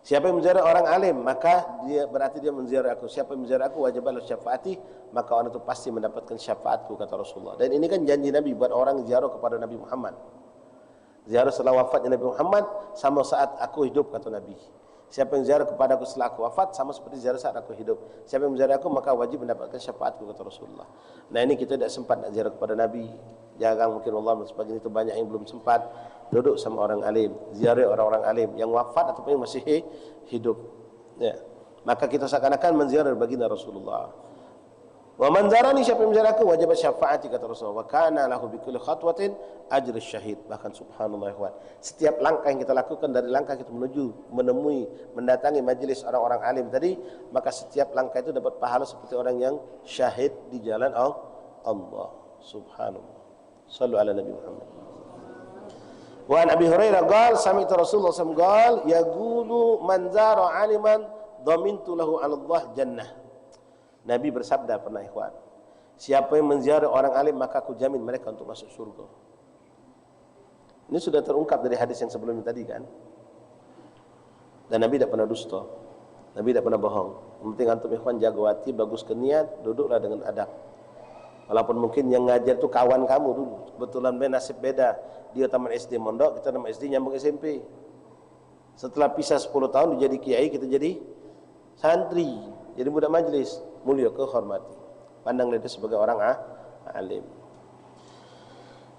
Siapa yang menziarah orang alim, maka dia berarti dia menziarah aku. Siapa yang menziarah aku wajabat lahu syafaati, maka orang itu pasti mendapatkan syafaatku, kata Rasulullah. Dan ini kan janji Nabi buat orang ziarah kepada Nabi Muhammad. Ziarah setelah wafatnya Nabi Muhammad sama saat aku hidup, kata Nabi. Siapa yang ziarah kepada aku setelah aku wafat sama seperti ziarah saat aku hidup. Siapa yang menziarah aku maka wajib mendapatkan syafaatku, kata Rasulullah. Nah ini kita tidak sempat nak ziarah kepada Nabi. Jarang mungkin Allah dan sebagainya, itu banyak yang belum sempat duduk sama orang alim, ziarah orang-orang alim yang wafat ataupun yang masih hidup. Ya. Maka kita seakan-akan menziarah baginda Rasulullah. Wa man zarani, siapa yang menziarah aku wajib syafaati, kata Rasulullah. Wa kana lahu bi kulli khatwatin ajrus syahid. Bahkan subhanallah ikhwan, setiap langkah yang kita lakukan dari langkah kita menemui, mendatangi majelis orang-orang alim tadi, maka setiap langkah itu dapat pahala seperti orang yang syahid di jalan Allah. Subhanallah. Sallu ala Nabi Muhammad. Wa an Abi Hurairah qala sami'tu Rasulullah sallallahu alaihi wasallam qala yaqulu man zara aliman dhamintu lahu 'ala Allah jannah. Nabi bersabda pernah ikhwan, siapa yang menziarah orang alim maka aku jamin mereka untuk masuk surga. Ini sudah terungkap dari hadis yang sebelumnya tadi kan. Dan Nabi tidak pernah dusta, Nabi tidak pernah bohong. Yang penting antum ikhwan jaga hati, bagus ke niat, duduklah dengan adab. Walaupun mungkin yang ngajar itu kawan kamu dulu, kebetulan nasib beda. Dia taman SD mondok, kita taman SD nyambung SMP. Setelah pisah 10 tahun dia jadi kiai, kita jadi santri, jadi budak majlis. Mulia kehormati, pandang dia sebagai orang alim.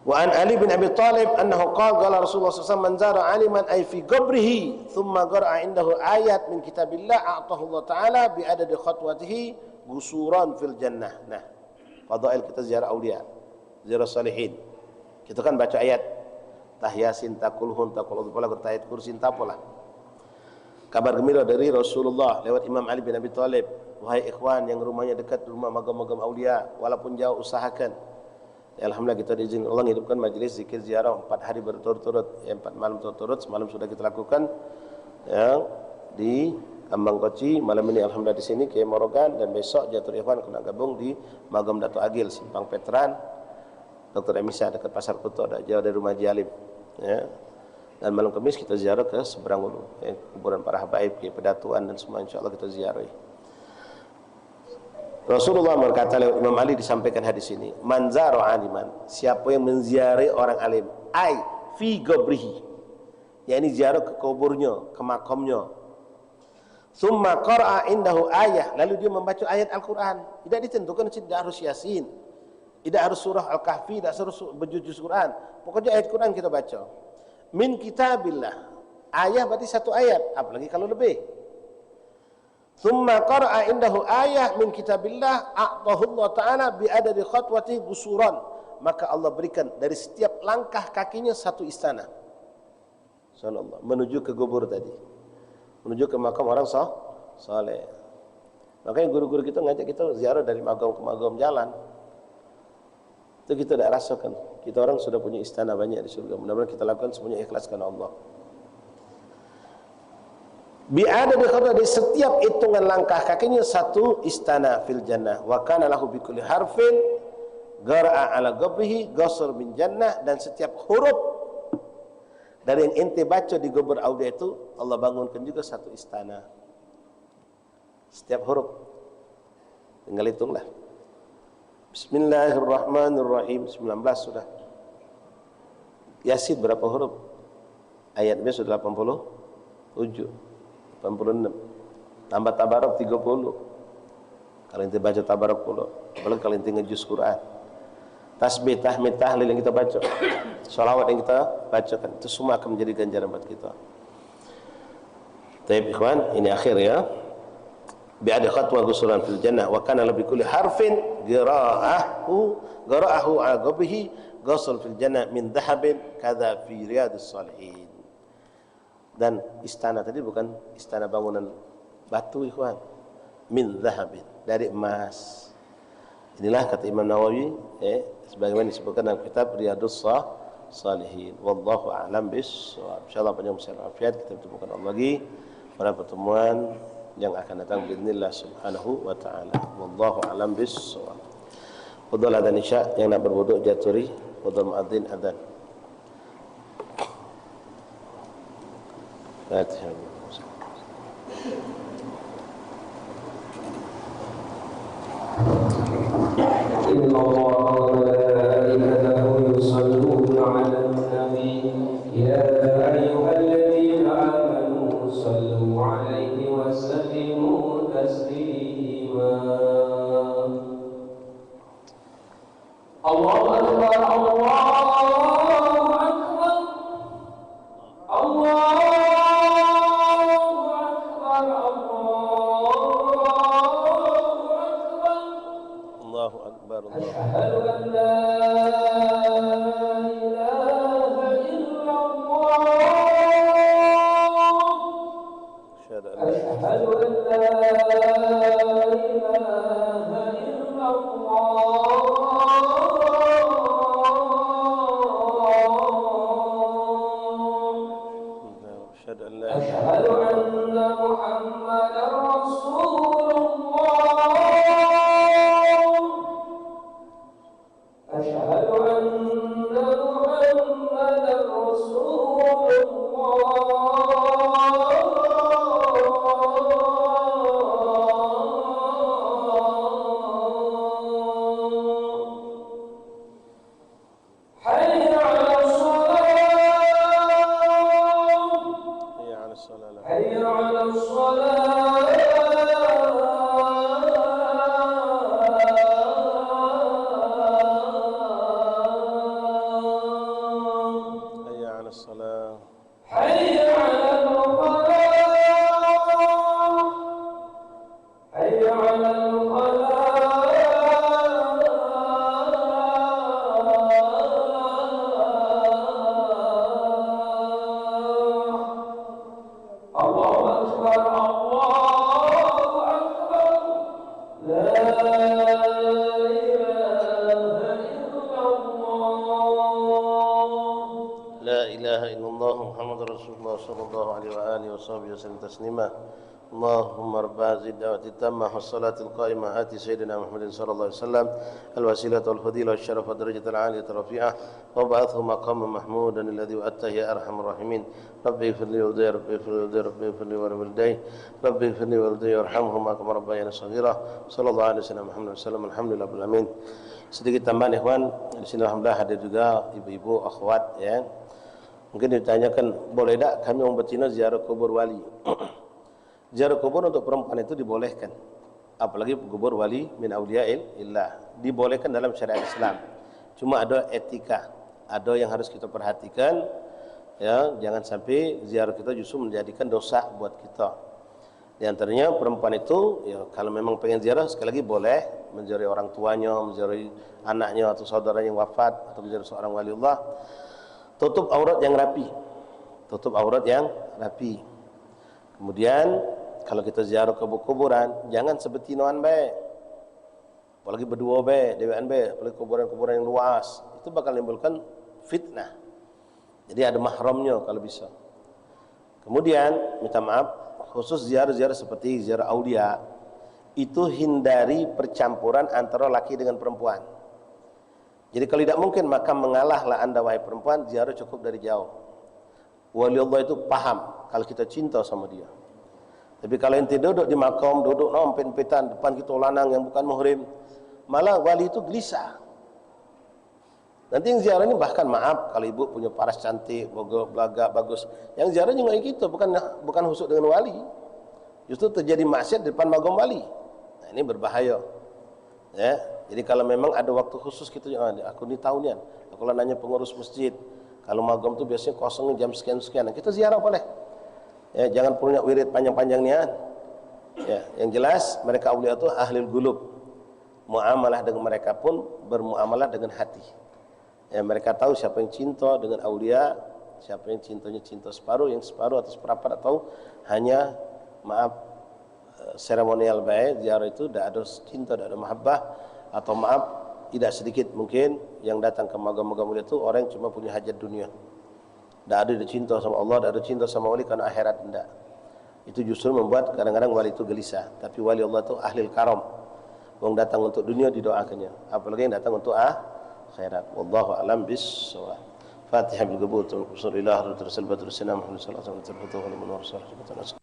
Wa an Ali bin Abi Thalib annahu qala Rasulullah sallallahu alaihi wasallam man zara aliman ay fi qabrihi thumma qara'a indahu ayat min kitabillah a'tahu Allah taala bi adadi khatwatihi gusuran fil jannah. Nah, fadail kita ziarah aulia, ziarah salihin. Kita kan baca ayat tahyasin takulhun takulhun pola ayat kursin tapola. Kabar gembira dari Rasulullah lewat Imam Ali bin Abi Thalib, wahai ikhwan yang rumahnya dekat rumah magam-magam aulia, walaupun jauh usahakan. Alhamdulillah kita diizinkan Allah menghidupkan majlis zikir ziarah 4 hari berturut-turut, 4 malam berturut-turut. Semalam sudah kita lakukan ya, di Ambang Koci. Malam ini alhamdulillah di sini Kiai Morogan, dan besok Jatur Ikhwan kena gabung di Magam Dato Agil Simpang Veteran Dr. Emisa dekat Pasar Kuto, ada jauh dari rumah Jalim ya. Dan malam Kamis kita ziarah ke seberang ulu ya, kuburan para habaib, Kiai Pedatuan dan semua insyaallah kita ziarahi. Rasulullah berkata lewat Imam Ali disampaikan hadis ini, man zara aliman, siapa yang menziarahi orang alim, ai fi qabrihi, yakni ziarah ke kuburnya, ke makamnya. Summa qara'a indahu ayah, lalu dia membaca ayat Al-Qur'an. Tidak ditentukan tidak harus Yasin, tidak harus surah Al-Kahfi, tidak harus berjuz Quran. Pokoknya ayat Quran kita baca. Min kitabillah. Ayah berarti satu ayat, apalagi kalau lebih. Thumma qara'a indahu ayah min kitabillah a'tahu Allah taala bi adadi khatwati gusuran, maka Allah berikan dari setiap langkah kakinya satu istana. Subhanallah, menuju ke kubur tadi, menuju ke makam orang saleh. Makanya guru-guru kita ngajak kita ziarah dari magam ke magam jalan. Itu kita tidak rasakan. Kita orang sudah punya istana banyak di surga. Mudah-mudahan kita lakukan semuanya ikhlas karena Allah. Bi'ada di setiap hitungan langkah kakinya satu istana fil jannah. Wa kana lahu bi kulli harfin qara'a ala qabrihi ghasr min jannah, dan setiap huruf dari yang ente baca di kubur aulia itu Allah bangunkan juga satu istana. Setiap huruf tinggal hitunglah. Bismillahirrahmanirrahim 19 sudah. Yasin berapa huruf? Ayatnya sudah 87. 86 tambah tabarok 30. Kalau ente baca tabarok pula, apalagi kalau ente ngejus Quran, tasbih, tahmid, tahlil yang kita baca, sholawat yang kita bacakan, itu semua akan menjadi ganjaran buat kita. Taib ikhwan, ini akhir ya. Bi'adi khatwa gusulan fil jannah wa kana bi kulli harfin qara'ahu ala qabrihi ghusl fil jannah min dhahabin kadza fi riyadus salihin. Dan istana tadi bukan istana bangunan batu ikhwan, min dhahabin, dari emas. Inilah kata Imam Nawawi sebagaimana disebutkan dalam kitab Riyadus Salihin. Wallahu a'lam bissawab. Insyaallah panjang umur afiat kita bertemu lagi pada pertemuan yang akan datang biidznillah subhanahu wa ta'ala. Wallahu a'lam bissawab. Fadhal adzan isya yang nak berwudu jaturi, fadhal muadzin adzan. Fatihah. Inna Allah wa malaikatahu yusalluna 'alan nabi ya ayyuhalladzina amanu sallu 'alaihi wa sallimu taslima. Allahu akbar, Allahu akbar, Allah. أشهد أن لا إله إلا الله أشهد أن لا إله إلا الله أشهد أن محمدا رسول الله أشهد أن محمدا رسول الله حي على الصلاة حي على الصلاة آله وصحبه وسلم تسليما اللهم رب هذه الدعوة التامة والصلاة القائمة آت سيدنا محمد صلى الله عليه وسلم الوسيلة والفضيلة والشرف والدرجة العالية الرفيعة وابعثه مقاما محمودا الذي وعدته يا أرحم الراحمين ربي اغفر لي ووالدي ربي اغفر لي ووالدي ربي اغفر لي ولوالدي ربي اغفر لي ووالدي وارحمهما كما ربياني صغيرا صلى الله عليه وسلم محمد وسلم alhamdulillah rabbil alamin. Sedikit tambahan ikhwan, di sini alhamdulillah hadir juga ibu-ibu akhwat ya. Mungkin ditanyakan, boleh tak kami orang betina ziarah kubur wali? Ziarah kubur untuk perempuan itu dibolehkan, apalagi kubur wali min awliya'il illah, dibolehkan dalam syariat Islam. Cuma ada etika, ada yang harus kita perhatikan ya, jangan sampai ziarah kita justru menjadikan dosa buat kita. Di antaranya perempuan itu ya, kalau memang pengen ziarah sekali lagi boleh menziarahi orang tuanya, menziarahi anaknya atau saudara yang wafat, atau menziarahi seorang waliullah. Tutup aurat yang rapi, tutup aurat yang rapi. Kemudian kalau kita ziarah ke kuburan, jangan sebetinoan baik, apalagi berdua baik, dewan baik, apalagi kuburan-kuburan yang luas, itu bakal menimbulkan fitnah. Jadi ada mahramnya kalau bisa. Kemudian minta maaf, khusus ziarah-ziarah seperti ziarah aulia, itu hindari percampuran antara laki dengan perempuan. Jadi kalau tidak mungkin, maka mengalahlah anda wahai perempuan, ziarah cukup dari jauh. Wali Allah itu paham kalau kita cinta sama dia. Tapi kalau ente duduk di makam, duduk pempetan depan kita lanang yang bukan muhrim, malah wali itu gelisah. Nanti yang ziarah ini bahkan maaf, kalau ibu punya paras cantik, belagak, bagus, yang ziarah juga kita, bukan husuk dengan wali. Justru terjadi maksiat di depan makam wali. Nah, ini berbahaya. Ya, jadi kalau memang ada waktu khusus kita, aku ini tahunian, aku lah nanya pengurus masjid, kalau makam itu biasanya kosongnya jam sekian-sekian, kita ziarah boleh. Ya, jangan punya wirid panjang-panjang nian. Ya, yang jelas mereka aulia itu ahli gulub. Muamalah dengan mereka pun bermuamalah dengan hati. Ya, mereka tahu siapa yang cinta dengan aulia, siapa yang cintanya cinta separuh, yang separuh atau seperempat, atau hanya maaf seremonial baik, ziarah itu tidak ada cinta, tidak ada mahabbah, atau maaf tidak sedikit mungkin yang datang ke magam-magam mulia itu orang yang cuma punya hajat dunia. Tidak ada cinta sama Allah, tidak ada cinta sama wali karena akhirat tidak. Itu justru membuat kadang-kadang wali itu gelisah. Tapi wali Allah itu ahli karam. Yang datang untuk dunia didoakannya, apalagi yang datang untuk akhirat. Wallahu a'lam bis-shawab. Fatihah bil qabul wa sallallahu alaihi wa sallam Muhammad sallallahu alaihi wa sallam.